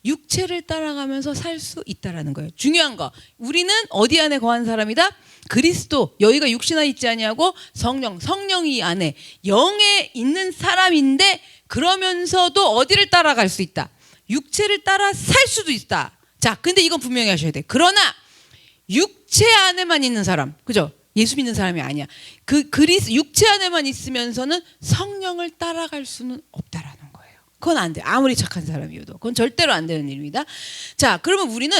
S1: 육체를 따라가면서 살 수 있다라는 거예요. 중요한 거, 우리는 어디 안에 거한 사람이다? 그리스도, 여기가 육신에 있지 아니하고 성령이 안에 영에 있는 사람인데, 그러면서도 어디를 따라갈 수 있다? 육체를 따라 살 수도 있다. 자, 근데 이건 분명히 하셔야 돼. 그러나 육체 안에만 있는 사람, 그죠? 예수 믿는 사람이 아니야. 육체 안에만 있으면서는 성령을 따라갈 수는 없다라는 거예요. 그건 안 돼. 아무리 착한 사람이어도 그건 절대로 안 되는 일입니다. 자, 그러면 우리는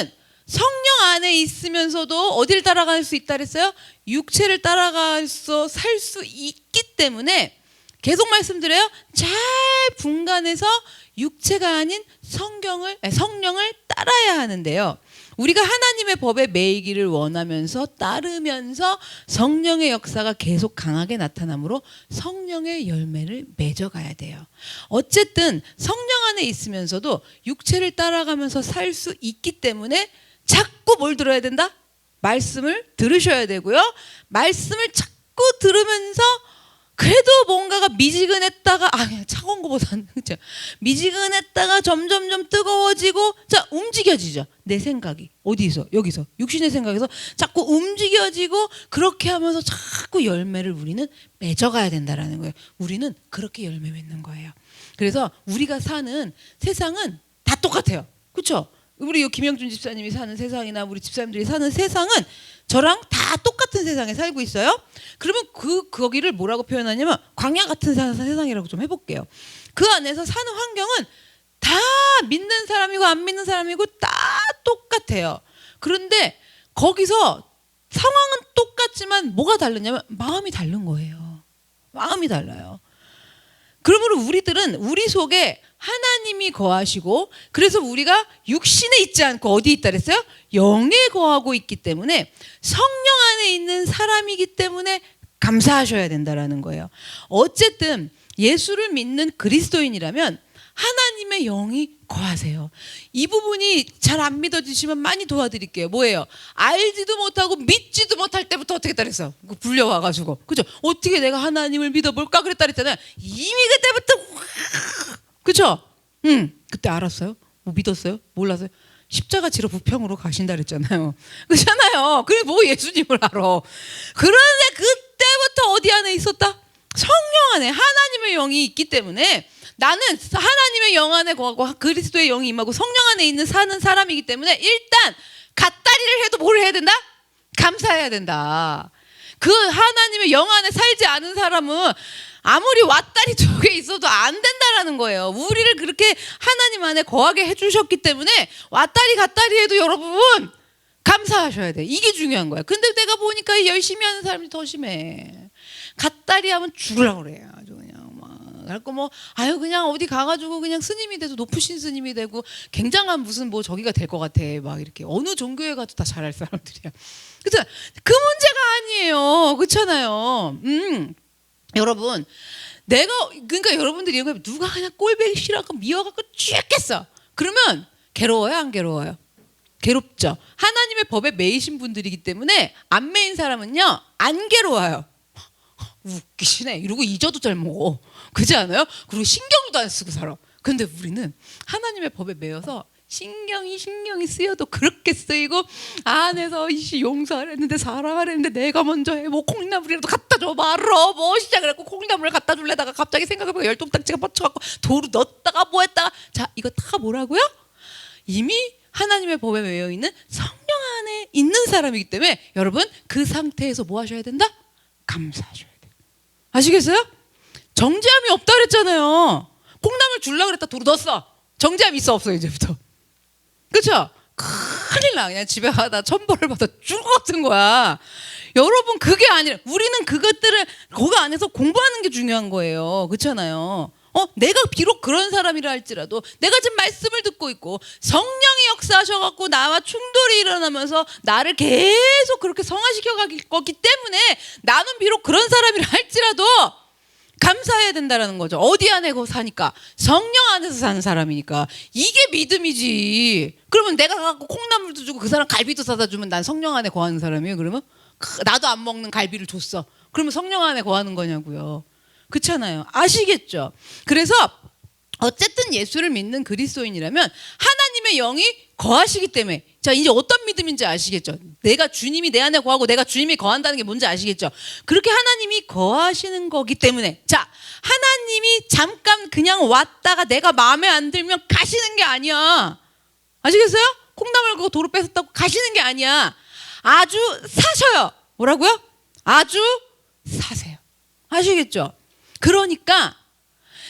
S1: 성령 안에 있으면서도 어디를 따라갈 수 있다 그랬어요? 육체를 따라가서 살 수 있기 때문에 계속 말씀드려요. 잘 분간해서 육체가 아닌 성령을 따라야 하는데요. 우리가 하나님의 법에 매이기를 원하면서 따르면서 성령의 역사가 계속 강하게 나타나므로 성령의 열매를 맺어가야 돼요. 어쨌든 성령 안에 있으면서도 육체를 따라가면서 살 수 있기 때문에 자꾸 뭘 들어야 된다? 말씀을 들으셔야 되고요. 말씀을 자꾸 들으면서 그래도 뭔가가 미지근했다가 그냥 차가운 거보다는 그렇죠. 미지근했다가 점점점 뜨거워지고 자 움직여지죠. 내 생각이 어디서 여기서 육신의 생각에서 자꾸 움직여지고 그렇게 하면서 자꾸 열매를 우리는 맺어가야 된다라는 거예요. 우리는 그렇게 열매 맺는 거예요. 그래서 우리가 사는 세상은 다 똑같아요. 그렇죠? 우리 김영준 집사님이 사는 세상이나 우리 집사님들이 사는 세상은 저랑 다 똑같은 세상에 살고 있어요. 그러면 거기를 뭐라고 표현하냐면 광야 같은 세상이라고 좀 해볼게요. 그 안에서 사는 환경은 다 믿는 사람이고 안 믿는 사람이고 다 똑같아요. 그런데 거기서 상황은 똑같지만 뭐가 다르냐면 마음이 다른 거예요. 마음이 달라요. 그러므로 우리들은 우리 속에 하나님이 거하시고 그래서 우리가 육신에 있지 않고 어디 있다 그랬어요? 영에 거하고 있기 때문에 성령 안에 있는 사람이기 때문에 감사하셔야 된다라는 거예요. 어쨌든 예수를 믿는 그리스도인이라면 하나님의 영이 거하세요. 이 부분이 잘 안 믿어지시면 많이 도와드릴게요. 뭐예요? 알지도 못하고 믿지도 못할 때부터 어떻게 했다 그랬어요? 불려와가지고 그죠? 어떻게 내가 하나님을 믿어볼까 그랬다 그랬잖아요. 이미 그때부터 그죠? 그때 알았어요? 뭐 믿었어요? 몰랐어요? 십자가 지러 부평으로 가신다 그랬잖아요. 그렇잖아요. 그래 뭐 예수님을 알아. 그런데 그때부터 어디 안에 있었다? 성령 안에 하나님의 영이 있기 때문에 나는 하나님의 영 안에 거하고 그리스도의 영이 임하고 성령 안에 있는 사는 사람이기 때문에 일단 갓다리를 해도 뭘 해야 된다? 감사해야 된다. 그 하나님의 영 안에 살지 않은 사람은 아무리 왓다리 쪽에 있어도 안 된다라는 거예요. 우리를 그렇게 하나님 안에 거하게 해주셨기 때문에 왓다리 갓다리 해도 여러분 감사하셔야 돼. 이게 중요한 거야. 근데 내가 보니까 열심히 하는 사람이 더 심해. 갓다리 하면 죽으려고 그래요. 아주 그냥 그래갖고 그냥 어디 가가지고 그냥 스님이 돼도 높으신 스님이 되고 굉장한 무슨 뭐 저기가 될 것 같아. 막 이렇게 어느 종교에 가도 다 잘할 사람들이야. 그렇죠? 그 문제가 아니에요. 그렇잖아요. 여러분, 그러니까 여러분들이 이거 누가 그냥 꼴배기 싫어갖고 미워갖고 죽겠어. 그러면 괴로워요, 안 괴로워요? 괴롭죠. 하나님의 법에 매이신 분들이기 때문에 안 매인 사람은요 안 괴로워요. 웃기시네 이러고 잊어도 잘 먹어. 그렇지 않아요? 그리고 신경도 안 쓰고 살아. 근데 우리는 하나님의 법에 매여서 신경이 쓰여도 그렇게 쓰이고 안에서 용서를 했는데 사랑을 했는데 내가 먼저 해. 뭐 콩나물이라도 갖다 줘 말어. 뭐 시작을 했고 콩나물을 갖다 줄래다가 갑자기 생각해보니까 열동딱지가 뻗쳐갖고 도로 넣었다가 뭐 했다가 자 이거 다 뭐라고요? 이미 하나님의 법에 매여 있는 성령 안에 있는 사람이기 때문에 여러분 그 상태에서 뭐 하셔야 된다? 감사하셔야 돼요. 아시겠어요? 정죄함이 없다 그랬잖아요. 콩나물 줄라 그랬다 도로 넣었어. 정죄함 있어 없어 이제부터. 그렇죠? 큰일 나. 그냥 집에 가다 천벌을 받아 죽을 것 같은 거야. 여러분 그게 아니라 우리는 그것들을 거기 안에서 공부하는 게 중요한 거예요. 그렇잖아요. 내가 비록 그런 사람이라 할지라도 내가 지금 말씀을 듣고 있고 성령이 역사하셔갖고 나와 충돌이 일어나면서 나를 계속 그렇게 성화시켜 가기 거기 때문에 나는 비록 그런 사람이라 할지라도
S2: 감사해야 된다라는 거죠. 어디 안에 사니까? 성령 안에서 사는 사람이니까. 이게 믿음이지. 그러면 내가 갖고 콩나물도 주고 그 사람 갈비도 사다 주면 난 성령 안에 거하는 사람이에요. 그러면 나도 안 먹는 갈비를 줬어. 그러면 성령 안에 거하는 거냐고요. 그렇잖아요. 아시겠죠? 그래서 어쨌든 예수를 믿는 그리스도인이라면 하나님의 영이 거하시기 때문에, 자 이제 어떤 믿음인지 아시겠죠? 내가 주님이 내 안에 거하고 내가 주님이 거한다는 게 뭔지 아시겠죠? 그렇게 하나님이 거하시는 거기 때문에, 자 하나님이 잠깐 그냥 왔다가 내가 마음에 안 들면 가시는 게 아니야. 아시겠어요? 콩나물 그거 도로 뺏었다고 가시는 게 아니야. 아주 사셔요. 뭐라고요? 아주 사세요. 아시겠죠? 그러니까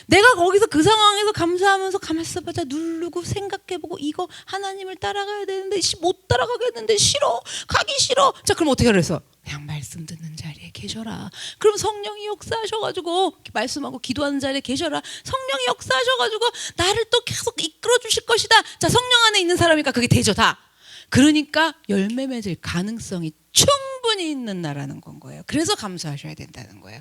S2: 내가 거기서 그 상황에서 감사하면서 가만히 있어보자 누르고 생각해보고 이거 하나님을 따라가야 되는데 못 따라가겠는데 싫어, 가기 싫어. 자 그럼 어떻게 그래서 그냥 말씀 듣는 자리에 계셔라. 그럼 성령이 역사하셔가지고 말씀하고 기도하는 자리에 계셔라. 성령이 역사하셔가지고 나를 또 계속 이끌어 주실 것이다. 자 성령 안에 있는 사람이니까 그게 되죠 다. 그러니까 열매 맺을 가능성이 충분히 있는 나라는 건 거예요. 그래서 감사하셔야 된다는 거예요.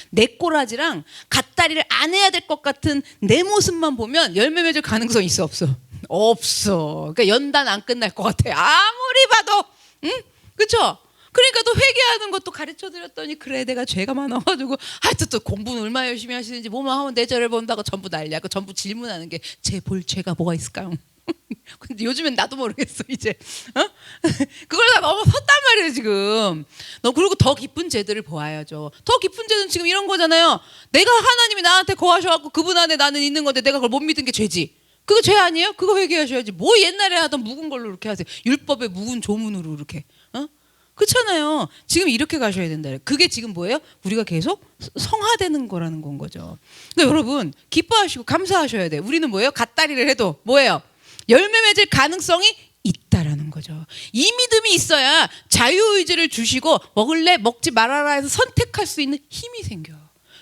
S2: 내 꼬라지랑 갓다리를 안 해야 될 것 같은 내 모습만 보면 열매 맺을 가능성이 있어 없어? 없어. 그러니까 연단 안 끝날 것 같아. 아무리 봐도. 응? 그렇죠? 그러니까 또 회개하는 것도 가르쳐 드렸더니 그래 내가 죄가 많아가지고 하여튼 또 공부는 얼마나 열심히 하시는지 뭐만 하면 내 죄를 본다고 전부 난리야. 그 전부 질문하는 게 제 볼 죄가 뭐가 있을까요? 근데 요즘엔 나도 모르겠어 이제. 그걸 다 넘어섰단 말이에요 지금. 그리고 더 깊은 죄들을 보아야죠. 더 깊은 죄는 지금 이런 거잖아요. 내가 하나님이 나한테 거하셔갖고 그분 안에 나는 있는 건데 내가 그걸 못 믿은 게 죄지. 그거 죄 아니에요? 그거 회개하셔야지. 뭐 옛날에 하던 묵은 걸로 이렇게 하세요. 율법의 묵은 조문으로 이렇게. 그렇잖아요. 지금 이렇게 가셔야 된다. 그게 지금 뭐예요? 우리가 계속 성화되는 거라는 건 거죠. 근데 여러분 기뻐하시고 감사하셔야 돼요. 우리는 뭐예요? 갓다리를 해도 뭐예요? 열매 맺을 가능성이 있다라는 거죠. 이 믿음이 있어야 자유의지를 주시고 먹을래 먹지 말아라 해서 선택할 수 있는 힘이 생겨요.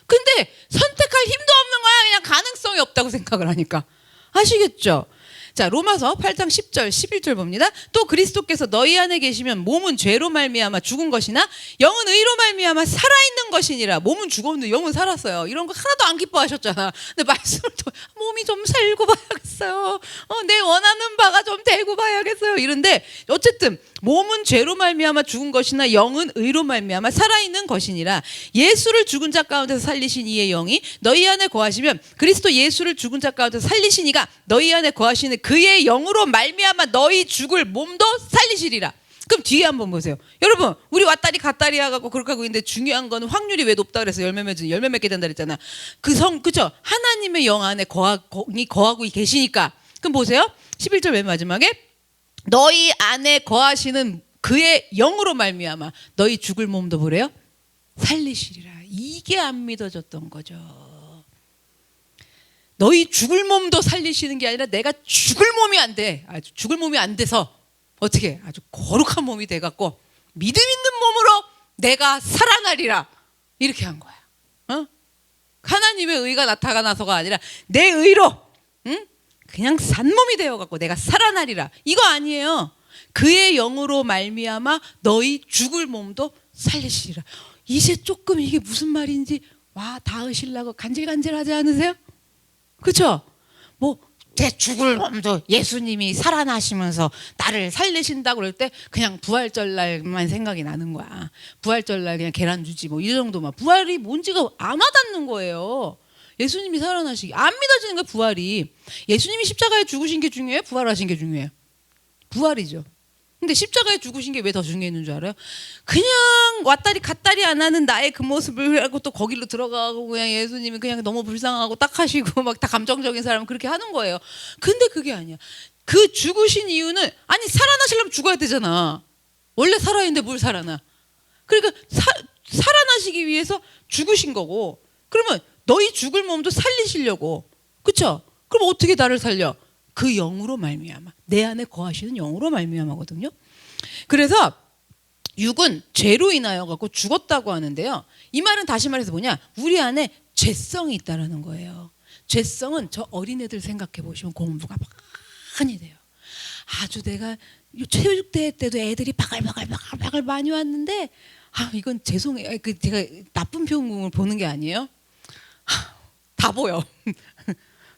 S2: 근데 선택할 힘도 없는 거야. 그냥 가능성이 없다고 생각을 하니까. 아시겠죠? 자 로마서 8장 10절 11절 봅니다. 또 그리스도께서 너희 안에 계시면 몸은 죄로 말미암아 죽은 것이나 영은 의로 말미암아 살아있는 것이니라. 몸은 죽었는데 영은 살았어요. 이런 거 하나도 안 기뻐하셨잖아. 근데 말씀을 또 몸이 좀 살고 봐야겠어요. 내 원하는 바가 좀 되고 봐야겠어요. 이런데 어쨌든 몸은 죄로 말미암아 죽은 것이나 영은 의로 말미암아 살아있는 것이니라. 예수를 죽은 자 가운데서 살리신 이의 영이 너희 안에 거하시면 그리스도 예수를 죽은 자 가운데서 살리신 이가 너희 안에 거하시는 그의 영으로 말미암아 너희 죽을 몸도 살리시리라. 그럼 뒤에 한번 보세요. 여러분 우리 왔다리 갔다리 하고 그렇게 하고 있는데 중요한 건 확률이 왜 높다 그래서 열매 맺게 된다 그랬잖아. 그죠? 하나님의 영 안에 거하고 계시니까. 그럼 보세요. 11절 맨 마지막에 너희 안에 거하시는 그의 영으로 말미암아 너희 죽을 몸도 뭐래요? 살리시리라. 이게 안 믿어졌던 거죠. 너희 죽을 몸도 살리시는 게 아니라 내가 죽을 몸이 안 돼. 아주 죽을 몸이 안 돼서 어떻게 아주 거룩한 몸이 돼갖고 믿음 있는 몸으로 내가 살아나리라. 이렇게 한 거야. 하나님의 의가 나타나서가 아니라 내 의로 그냥 산 몸이 되어갖고 내가 살아나리라. 이거 아니에요. 그의 영으로 말미암아 너희 죽을 몸도 살리시리라. 이제 조금 이게 무슨 말인지 와 닿으시려고 간질간질하지 않으세요? 그렇죠? 뭐 제 죽을 몸도 예수님이 살아나시면서 나를 살리신다고 그럴 때 그냥 부활절날만 생각이 나는 거야. 부활절날 그냥 계란 주지 뭐 이 정도만. 부활이 뭔지가 안 와닿는 거예요. 예수님이 살아나시기 안 믿어지는 거예요. 부활이. 예수님이 십자가에 죽으신 게 중요해요? 부활하신 게 중요해요? 부활이죠. 근데 십자가에 죽으신 게 왜 더 중요했는 줄 알아요? 그냥 왔다리 갔다리 안 하는 나의 그 모습을 하고 또 거기로 들어가고 그냥 예수님이 그냥 너무 불쌍하고 딱하시고 막 다 감정적인 사람은 그렇게 하는 거예요. 근데 그게 아니야. 그 죽으신 이유는 아니 살아나시려면 죽어야 되잖아. 원래 살아있는데 뭘 살아나. 그러니까 살아나시기 위해서 죽으신 거고 그러면 너희 죽을 몸도 살리시려고. 그렇죠? 그럼 어떻게 나를 살려? 그 영으로 말미암아. 내 안에 거하시는 영으로 말미암아거든요. 그래서 육은 죄로 인하여 갖고 죽었다고 하는데요. 이 말은 다시 말해서 뭐냐? 우리 안에 죄성이 있다라는 거예요. 죄성은 저 어린애들 생각해 보시면 공부가 많이 돼요. 아주 내가 체육대회 때도 애들이 바글바글 많이 왔는데 이건 죄송해요. 제가 나쁜 표현을 보는 게 아니에요. 다 보여.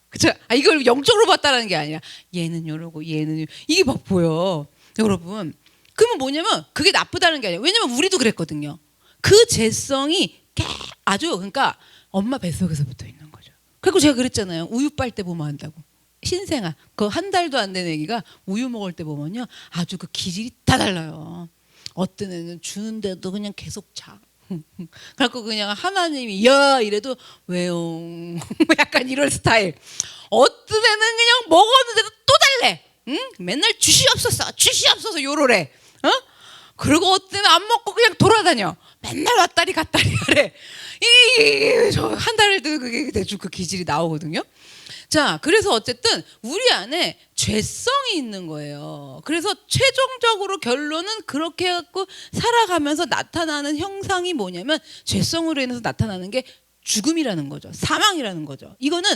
S2: 그쵸? 이걸 영적으로 봤다라는 게 아니라 얘는 요러고 얘는 이게 막 보여. 여러분. 그러면 뭐냐면 그게 나쁘다는 게 아니에요. 왜냐면 우리도 그랬거든요. 그 재성이 아주 그러니까 엄마 뱃속에서부터 있는 거죠. 그리고 제가 그랬잖아요. 우유 빨 때 보면 안다고. 신생아 그 한 달도 안 된 애기가 우유 먹을 때 보면요 아주 그 기질이 다 달라요. 어떤 애는 주는데도 그냥 계속 자. 그래갖고 그냥 하나님이 야 이래도 왜요? 약간 이런 스타일. 어떤 애는 그냥 먹었는데도 또 달래. 응? 맨날 주시옵소서 요러래. 어? 그리고 어떤 애는 안 먹고 그냥 돌아다녀. 맨날 왔다리 갔다리 하래. 저 한 달도 그게 대충 그 기질이 나오거든요. 자, 그래서 어쨌든 우리 안에 죄성이 있는 거예요. 그래서 최종적으로 결론은 그렇게 해갖고 살아가면서 나타나는 형상이 뭐냐면 죄성으로 인해서 나타나는 게 죽음이라는 거죠. 사망이라는 거죠. 이거는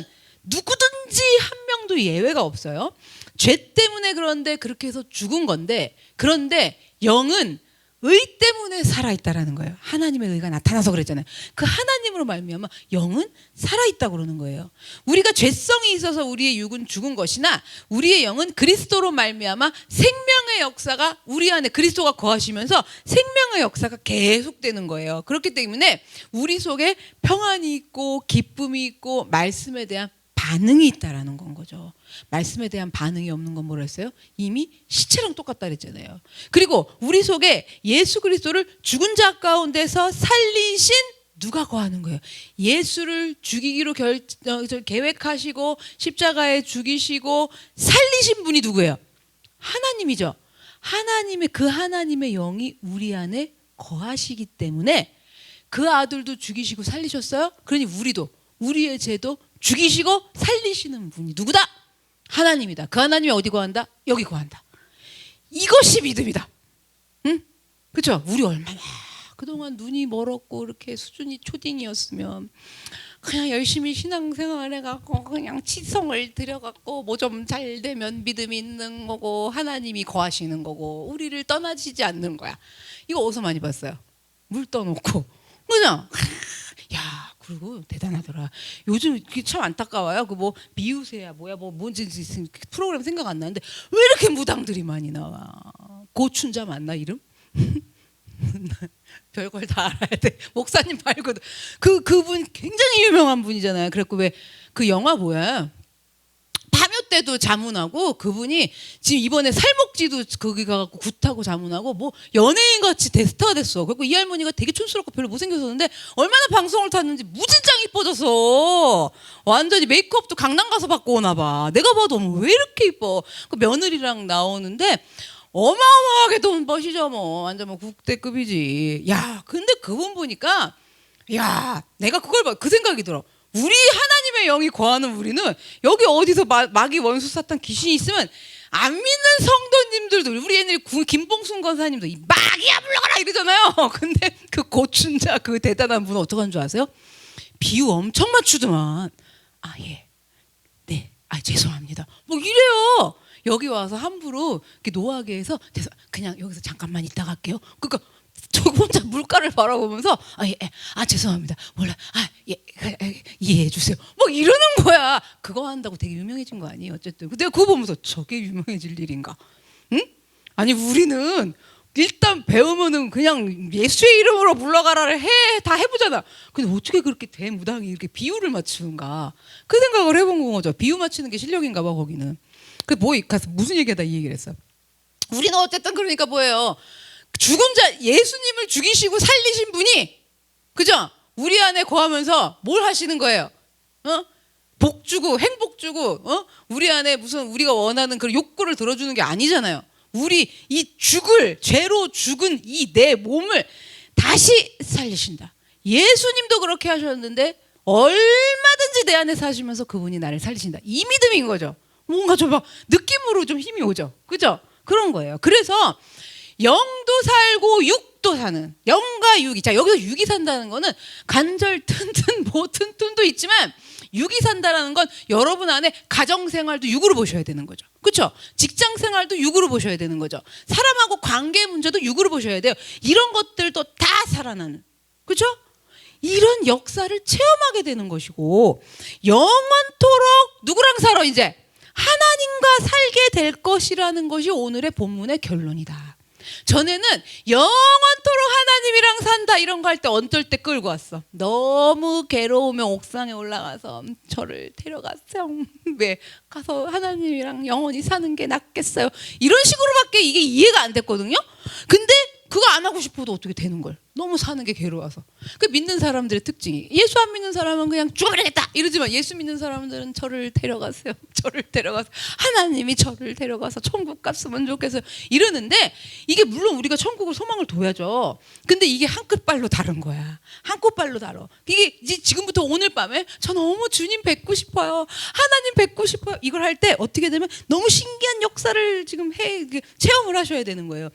S2: 누구든지 한 명도 예외가 없어요. 죄 때문에 그런데 그렇게 해서 죽은 건데 그런데 영은 의 때문에 살아있다라는 거예요. 하나님의 의가 나타나서 그랬잖아요. 그 하나님으로 말미암아 영은 살아있다고 그러는 거예요. 우리가 죄성이 있어서 우리의 육은 죽은 것이나 우리의 영은 그리스도로 말미암아 생명의 역사가 우리 안에 그리스도가 거하시면서 생명의 역사가 계속되는 거예요. 그렇기 때문에 우리 속에 평안이 있고 기쁨이 있고 말씀에 대한 반응이 있다라는 건 거죠. 말씀에 대한 반응이 없는 건 뭐라 했어요? 이미 시체랑 똑같다 그랬잖아요. 그리고 우리 속에 예수 그리스도를 죽은 자 가운데서 살리신 누가 거하는 거예요? 예수를 죽이기로 계획하시고 십자가에 죽이시고 살리신 분이 누구예요? 하나님이죠. 하나님의 영이 우리 안에 거하시기 때문에 그 아들도 죽이시고 살리셨어요. 그러니 우리의 죄도 죽이시고 살리시는 분이 누구다? 하나님이다. 그 하나님이 어디 거한다? 여기 거한다. 이것이 믿음이다. 응? 그렇죠? 우리 얼마나 그동안 눈이 멀었고 이렇게 수준이 초딩이었으면 그냥 열심히 신앙생활 해갖고 그냥 치성을 들여갖고 뭐 좀 잘 되면 믿음이 있는 거고 하나님이 거하시는 거고 우리를 떠나시지 않는 거야. 이거 어디서 많이 봤어요? 물 떠놓고 그냥 야 그리고 대단하더라. 요즘 그게 참 안타까워요. 그 뭐 미우새야 뭐야 뭐 뭔지 프로그램 생각 안 나는데 왜 이렇게 무당들이 많이 나와? 고춘자 맞나 이름? 별걸 다 알아야 돼. 목사님 말고도 그분 굉장히 유명한 분이잖아요. 그래갖고 왜 그 영화 뭐야? 파묘 때도 자문하고 그분이 지금 이번에 살목지도 거기 가갖고 굿하고 자문하고 뭐 연예인 같이 스타가 됐어. 그리고 이 할머니가 되게 촌스럽고 별로 못생겼었는데 얼마나 방송을 탔는지 무진장 이뻐졌어. 완전히 메이크업도 강남 가서 받고 오나 봐. 내가 봐도 왜 이렇게 이뻐. 그 며느리랑 나오는데 어마어마하게 돈 버시죠 뭐. 완전 뭐 국대급이지. 야 근데 그분 보니까 야 내가 그걸 봐. 그 생각이 들어. 우리 하나님의 영이 거하는 우리는 여기 어디서 마귀 원수 사탄 귀신이 있으면 안 믿는 성도님들도 우리 옛날에 김봉순 권사님도 이 마귀야 물러가라 이러잖아요. 근데 그 고춘자 그 대단한 분은 어떡한 줄 아세요? 비유 엄청 맞추더만. 아 예. 네. 아 죄송합니다. 뭐 이래요. 여기 와서 함부로 이렇게 노하게 해서 그냥 여기서 잠깐만 있다 갈게요. 그러니까 저 혼자 물가를 바라보면서 죄송합니다. 몰라. 이해해 주세요. 뭐 이러는 거야. 그거 한다고 되게 유명해진 거 아니에요? 어쨌든 내가 그거 보면서 저게 유명해질 일인가? 응? 아니 우리는 일단 배우면은 그냥 예수의 이름으로 물러가라를 다 해보잖아. 근데 어떻게 그렇게 대무당이 이렇게 비유를 맞추는가? 그 생각을 해본 거죠. 비유 맞추는 게 실력인가 봐 거기는. 그 뭐 가서 무슨 얘기하다 이 얘기를 했어. 우리는 어쨌든 그러니까 뭐예요? 죽은 자 예수님을 죽이시고 살리신 분이 그죠? 우리 안에 거하면서 뭘 하시는 거예요? 복 주고 행복 주고 우리 안에 무슨 우리가 원하는 그런 욕구를 들어주는 게 아니잖아요. 우리 이 죄로 죽은 이 내 몸을 다시 살리신다. 예수님도 그렇게 하셨는데 얼마든지 내 안에 사시면서 그분이 나를 살리신다. 이 믿음인 거죠. 뭔가 좀 막 느낌으로 좀 힘이 오죠. 그죠? 그런 거예요. 그래서 영도 살고 육도 사는 영과 육이 자 여기서 육이 산다는 거는 관절 튼튼 뭐 튼튼도 있지만 육이 산다라는 건 여러분 안에 가정생활도 육으로 보셔야 되는 거죠. 그렇죠? 직장생활도 육으로 보셔야 되는 거죠. 사람하고 관계 문제도 육으로 보셔야 돼요. 이런 것들도 다 살아나는 그렇죠? 이런 역사를 체험하게 되는 것이고 영원토록 누구랑 살아 이제 하나님과 살게 될 것이라는 것이 오늘의 본문의 결론이다. 전에는 영원토록 하나님이랑 산다 이런 거 할 때 어떨 때 끌고 왔어. 너무 괴로우면 옥상에 올라가서 저를 데려갔어요. 왜? 가서 하나님이랑 영원히 사는 게 낫겠어요. 이런 식으로밖에 이게 이해가 안 됐거든요. 근데 그거 안 하고 싶어도 어떻게 되는 걸. 너무 사는 게 괴로워서. 그 믿는 사람들의 특징이 예수 안 믿는 사람은 그냥 죽어버리겠다 이러지만 예수 믿는 사람들은 저를 데려가세요. 저를 데려가서 하나님이 저를 데려가서 천국 갔으면 좋겠어요. 이러는데 이게 물론 우리가 천국을 소망을 둬야죠. 근데 이게 한 끗발로 다른 거야. 한 끗발로 다르. 이게 이제 지금부터 오늘 밤에 저 너무 주님 뵙고 싶어요. 하나님 뵙고 싶어요. 이걸 할 때 어떻게 되면 너무 신기한 역사를 지금 체험을 하셔야 되는 거예요.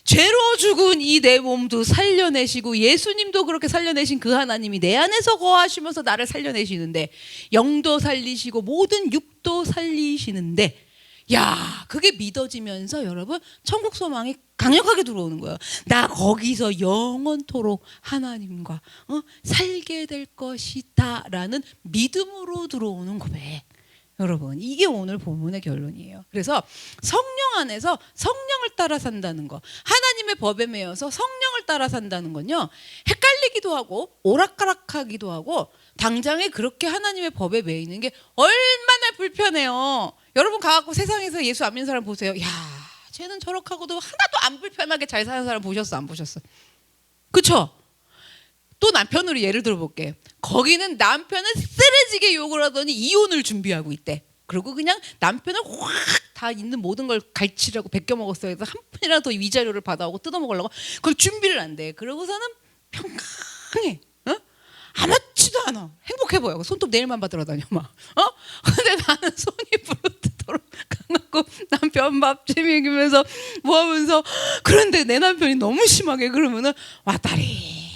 S2: 죄로 죽은 이 내 몸도 살려내시고 예수님도 그렇게 살려내신 그 하나님이 내 안에서 거하시면서 나를 살려내시는데 영도 살리시고 모든 육도 살리시는데 야 그게 믿어지면서 여러분 천국 소망이 강력하게 들어오는 거예요. 나 거기서 영원토록 하나님과 살게 될 것이다 라는 믿음으로 들어오는 고백. 여러분 이게 오늘 본문의 결론이에요. 그래서 성령 안에서 성령을 따라 산다는 거, 하나님의 법에 매여서 성령을 따라 산다는 건요 헷갈리기도 하고 오락가락하기도 하고 당장에 그렇게 하나님의 법에 매이는 게 얼마나 불편해요. 여러분 가갖고 세상에서 예수 안 믿는 사람 보세요. 야 쟤는 저렇게 하고도 하나도 안 불편하게 잘 사는 사람 보셨어 안 보셨어? 그쵸? 또 남편으로 예를 들어볼게. 거기는 남편은 쓰레지게 욕을 하더니 이혼을 준비하고 있대. 그리고 그냥 남편을 확 다 있는 모든 걸 갈치라고 베껴 먹었어요. 그래서 한 푼이라도 위자료를 받아오고 뜯어먹으려고 그걸 준비를 한대. 그러고서는 평강해. 아무렇지도 않아. 행복해 보여. 손톱 내일만 받으러 다녀 막. 근데 나는 손이 부르트도록 가갖고 남편 밥집 먹이면서 뭐 하면서 그런데 내 남편이 너무 심하게 그러면은 왔다리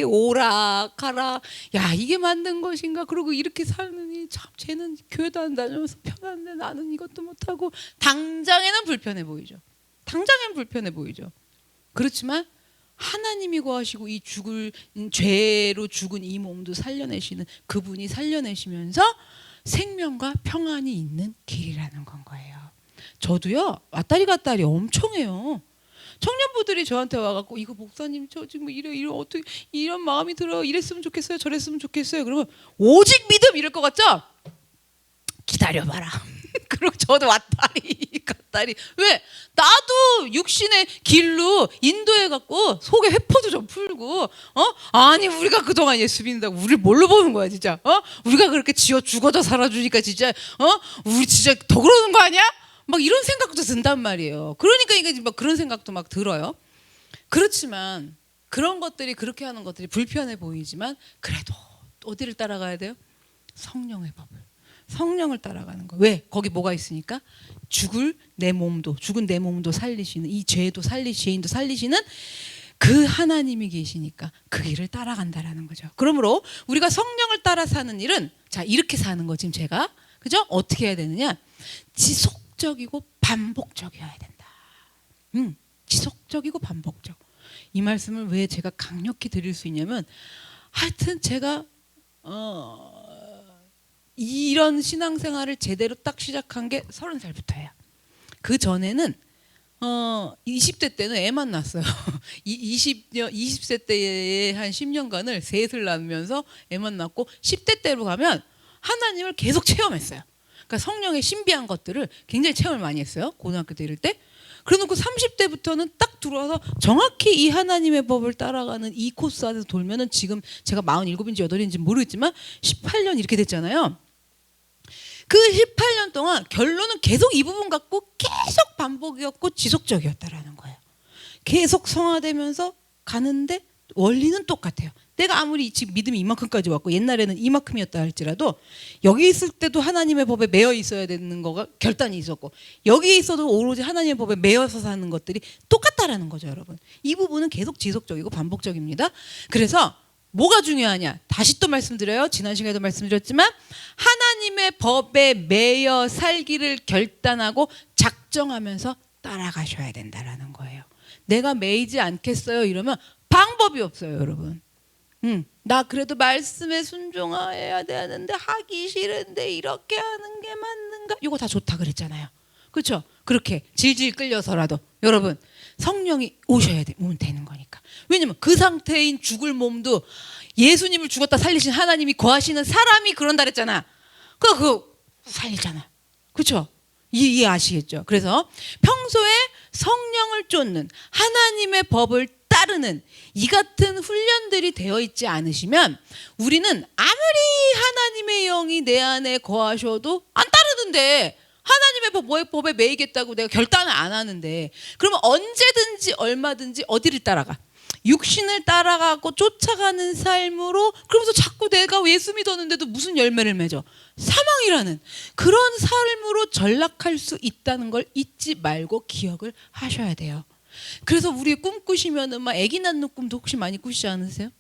S2: 오락가락 야 이게 맞는 것인가. 그리고 이렇게 사느니 참 쟤는 교회도 안 다녀서 편한데 나는 이것도 못하고 당장에는 불편해 보이죠. 당장에는 불편해 보이죠. 그렇지만 하나님이 거하시고 이 죄로 죽은 이 몸도 살려내시는 그분이 살려내시면서 생명과 평안이 있는 길이라는 건 거예요. 저도요 왔다리 갔다리 엄청 해요. 청년부들이 저한테 와갖고 이거 목사님 저 지금 이래 어떻게 이런 마음이 들어 이랬으면 좋겠어요 저랬으면 좋겠어요. 그러면 오직 믿음 이럴 것 같죠? 기다려봐라. 그리고 저도 왔다리 갔다리. 왜? 나도 육신의 길로 인도해갖고 속에 회포도 좀 풀고 아니 우리가 그동안 예수 믿는다고 우리를 뭘로 보는 거야 진짜. 우리가 그렇게 지어 죽어도 살아주니까 진짜 우리 진짜 더 그러는 거 아니야? 막 이런 생각도 든단 말이에요. 그러니까 이게 막 그런 생각도 막 들어요. 그렇지만 그런 것들이 그렇게 하는 것들이 불편해 보이지만 그래도 어디를 따라가야 돼요? 성령의 법을. 성령을 따라가는 거. 왜? 거기 뭐가 있으니까 죽은 내 몸도 살리시는 이 죄도 죄인도 살리시는 그 하나님이 계시니까 그 길을 따라간다라는 거죠. 그러므로 우리가 성령을 따라 사는 일은 자 이렇게 사는 거 지금 제가 그죠? 어떻게 해야 되느냐? 지속적이고 반복적이어야 된다. 지속적이고 반복적. 이 말씀을 왜 제가 강력히 드릴 수 있냐면 하여튼 제가 이런 신앙생활을 제대로 딱 시작한 게 30살부터예요. 그 전에는 20대 때는 애만 낳았어요. 20세 때에 한 10년간을 셋을 낳으면서 애만 낳고 10대 때로 가면 하나님을 계속 체험했어요. 그러니까 성령의 신비한 것들을 굉장히 체험을 많이 했어요. 고등학교 때 이럴 때. 그래놓고 30대부터는 딱 들어와서 정확히 이 하나님의 법을 따라가는 이 코스 안에서 돌면은 지금 제가 47인지 8인지 모르겠지만 18년 이렇게 됐잖아요. 그 18년 동안 결론은 계속 이 부분 갖고 계속 반복이었고 지속적이었다라는 거예요. 계속 성화되면서 가는데 원리는 똑같아요. 내가 아무리 지금 믿음이 이만큼까지 왔고 옛날에는 이만큼이었다 할지라도 여기 있을 때도 하나님의 법에 매여 있어야 되는 거가 결단이 있었고 여기에 있어도 오로지 하나님의 법에 매여서 사는 것들이 똑같다라는 거죠, 여러분. 이 부분은 계속 지속적이고 반복적입니다. 그래서 뭐가 중요하냐? 다시 또 말씀드려요. 지난 시간에도 말씀드렸지만 하나님의 법에 매여 살기를 결단하고 작정하면서 따라가셔야 된다라는 거예요. 내가 매이지 않겠어요 이러면 방법이 없어요, 여러분. 나 그래도 말씀에 순종해야 되는데 하기 싫은데 이렇게 하는 게 맞는가? 이거 다 좋다 그랬잖아요. 그렇죠? 그렇게 질질 끌려서라도 여러분 성령이 오셔야 오면 되는 거니까. 왜냐면 그 상태인 죽을 몸도 예수님을 죽었다 살리신 하나님이 거하시는 사람이 그런다 그랬잖아. 그거 살리잖아. 그렇죠? 이해 아시겠죠? 그래서 평소에 성령을 쫓는 하나님의 법을 따르는 이 같은 훈련들이 되어 있지 않으시면 우리는 아무리 하나님의 영이 내 안에 거하셔도 안 따르는데, 하나님의 법에 매이겠다고 내가 결단을 안 하는데, 그러면 언제든지 얼마든지 어디를 따라가? 육신을 따라가고 쫓아가는 삶으로, 그러면서 자꾸 내가 예수 믿었는데도 무슨 열매를 맺어? 사망이라는 그런 삶으로 전락할 수 있다는 걸 잊지 말고 기억을 하셔야 돼요. 그래서 우리 꿈꾸시면은 막 아기 낳는 꿈도 혹시 많이 꾸시지 않으세요?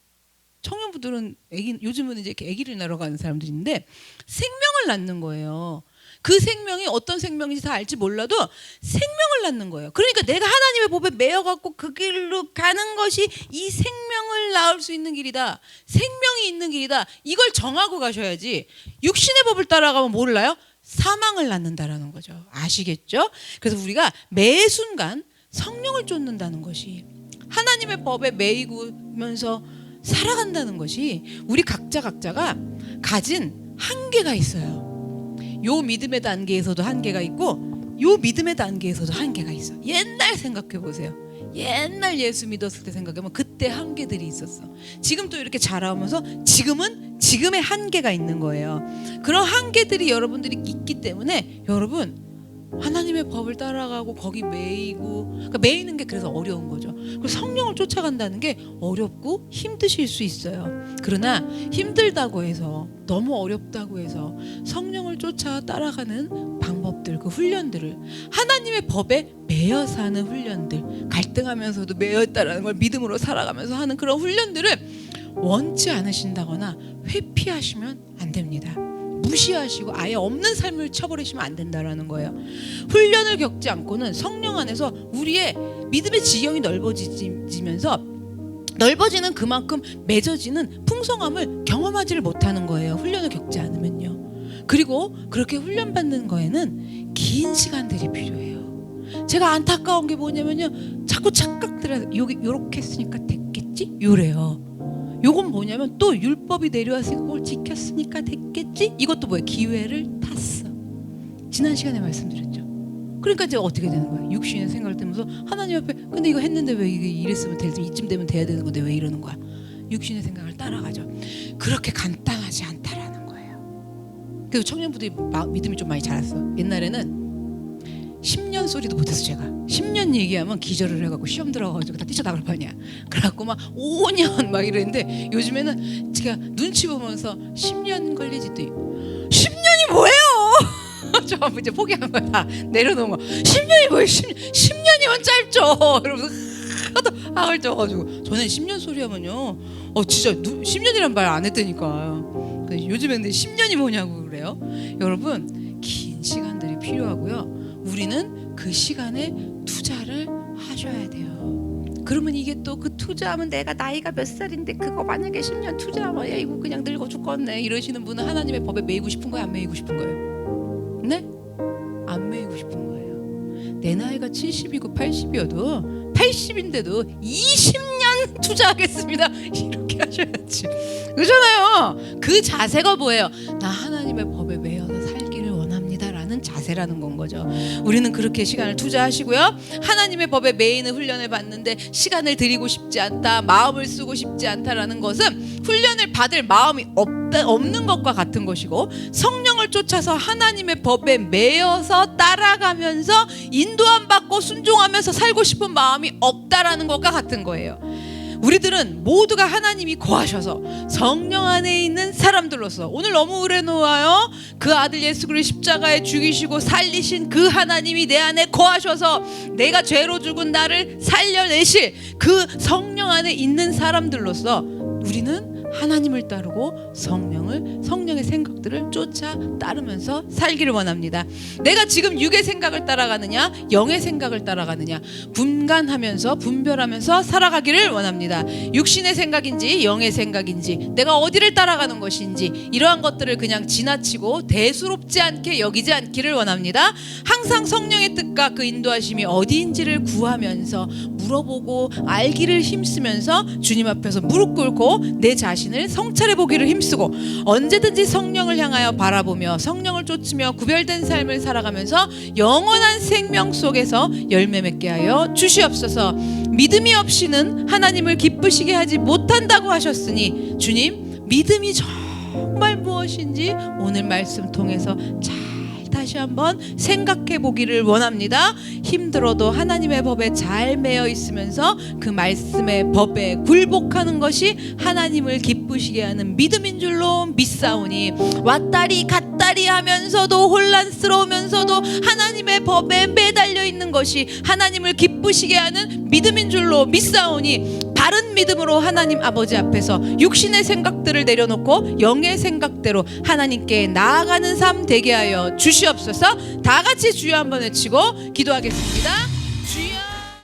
S2: 청년부들은 요즘은 이제 이렇게 아기를 낳으러 가는 사람들이 있는데 생명을 낳는 거예요. 그 생명이 어떤 생명인지 다 알지 몰라도 생명을 낳는 거예요. 그러니까 내가 하나님의 법에 매여갖고 그 길로 가는 것이 이 생명을 낳을 수 있는 길이다. 생명이 있는 길이다. 이걸 정하고 가셔야지 육신의 법을 따라가면 몰라요? 사망을 낳는다라는 거죠. 아시겠죠? 그래서 우리가 매 순간 성령을 쫓는다는 것이, 하나님의 법에 매이면서 살아간다는 것이 우리 각자가 가진 한계가 있어요. 요 믿음의 단계에서도 한계가 있고 요 믿음의 단계에서도 한계가 있어. 옛날 생각해 보세요. 옛날 예수 믿었을 때 생각하면 그때 한계들이 있었어. 지금 또 이렇게 자라오면서 지금은 지금의 한계가 있는 거예요. 그런 한계들이 여러분들이 있기 때문에 여러분 하나님의 법을 따라가고 거기 매이고, 그러니까 매이는 게 그래서 어려운 거죠. 그리고 성령을 쫓아간다는 게 어렵고 힘드실 수 있어요. 그러나 힘들다고 해서, 너무 어렵다고 해서 성령을 쫓아 따라가는 방법들, 그 훈련들을, 하나님의 법에 매여 사는 훈련들, 갈등하면서도 매여 있다라는 걸 믿음으로 살아가면서 하는 그런 훈련들을 원치 않으신다거나 회피하시면 안 됩니다. 무시하시고 아예 없는 삶을 쳐버리시면 안 된다라는 거예요. 훈련을 겪지 않고는 성령 안에서 우리의 믿음의 지경이 넓어지면서 넓어지는 그만큼 맺어지는 풍성함을 경험하지를 못하는 거예요. 훈련을 겪지 않으면요. 그리고 그렇게 훈련받는 거에는 긴 시간들이 필요해요. 제가 안타까운 게 뭐냐면요, 자꾸 착각들을 여기 요렇게 했으니까 됐겠지? 요래요. 요건 뭐냐면 또 율법이 내려왔으니까 그걸 지켰으니까 됐겠지? 이것도 뭐예요? 기회를 탔어. 지난 시간에 말씀드렸죠. 그러니까 이제 어떻게 되는 거예요? 육신의 생각을 들면서 하나님 앞에 근데 이거 했는데 왜 이게 이랬으면 이쯤 되면 돼야 되는 건데 왜 이러는 거야? 육신의 생각을 따라가죠. 그렇게 간단하지 않다라는 거예요. 그리고 청년부들이 믿음이 좀 많이 자랐어. 옛날에는 10년 소리도 못해서 제가 10년 얘기하면 기절을 해갖고 시험 들어가가지고 다 뛰쳐나갈 판이야. 그래갖고 막 5년 막 이랬는데 요즘에는 제가 눈치 보면서 10년 걸리지 또 10년이 뭐예요? 저 이제 포기한 거야. 다 내려놓은 거. 10년이 뭐예요? 10년이면 짧죠. 이러면서 하도 악을 쪄가지고 저는 10년 소리 하면요 진짜 10년이란 말 안 했다니까. 요즘에는 10년이 뭐냐고 그래요. 여러분 긴 시간들이 필요하고요. 우리는 그 시간에 투자를 하셔야 돼요. 그러면 이게 또 그 투자하면 내가 나이가 몇 살인데 그거 만약에 10년 투자하면 야 이거 그냥 늙어 죽겠네 이러시는 분은 하나님의 법에 매이고 싶은 거예요? 안 매이고 싶은 거예요? 네? 안 매이고 싶은 거예요. 내 나이가 70이고 80이어도 80인데도 20년 투자하겠습니다 이렇게 하셔야지. 그렇잖아요. 그 자세가 뭐예요? 나 하나님의 법에 매여서 살기를 원합니다라는 자세라는 건 거죠. 우리는 그렇게 시간을 투자하시고요. 하나님의 법에 매이는 훈련을 받는데 시간을 들이고 싶지 않다, 마음을 쓰고 싶지 않다라는 것은 훈련을 받을 마음이 없는 것과 같은 것이고, 성령을 쫓아서 하나님의 법에 매여서 따라가면서 인도함 받고 순종하면서 살고 싶은 마음이 없다라는 것과 같은 거예요. 우리들은 모두가 하나님이 거하셔서 성령 안에 있는 사람들로서 오늘 너무 의뢰 놓아요. 그 아들 예수 그리스도 십자가에 죽이시고 살리신 그 하나님이 내 안에 거하셔서 내가 죄로 죽은 나를 살려내실 그 성령 안에 있는 사람들로서 우리는 하나님을 따르고 성령의 생각 생각들을 쫓아 따르면서 살기를 원합니다. 내가 지금 육의 생각을 따라가느냐 영의 생각을 따라가느냐 분간하면서 분별하면서 살아가기를 원합니다. 육신의 생각인지 영의 생각인지 내가 어디를 따라가는 것인지 이러한 것들을 그냥 지나치고 대수롭지 않게 여기지 않기를 원합니다. 항상 성령의 뜻과 그 인도하심이 어디인지를 구하면서 물어보고 알기를 힘쓰면서 주님 앞에서 무릎 꿇고 내 자신을 성찰해 보기를 힘쓰고 언제든지 성령을 향하여 바라보며 성령을 쫓으며 구별된 삶을 살아가면서 영원한 생명 속에서 열매 맺게 하여 주시옵소서. 믿음이 없이는 하나님을 기쁘시게 하지 못한다고 하셨으니 주님 믿음이 정말 무엇인지 오늘 말씀 통해서 잘 다시 한번 생각해 보기를 원합니다. 힘들어도 하나님의 법에 잘 매여 있으면서 그 말씀의 법에 굴복하는 것이 하나님을 기쁘시게 하는 믿음인 줄로 믿사오니 왔다리 갔다리 하면서도 혼란스러우면서도 하나님의 법에 매달려 있는 것이 하나님을 기쁘시게 하는 믿음인 줄로 믿사오니 바른 믿음으로 하나님 아버지 앞에서 육신의 생각들을 내려놓고 영의 생각대로 하나님께 나아가는 삶 되게 하여 주시옵소서. 다 같이 주여 한번 외치고 기도하겠습니다.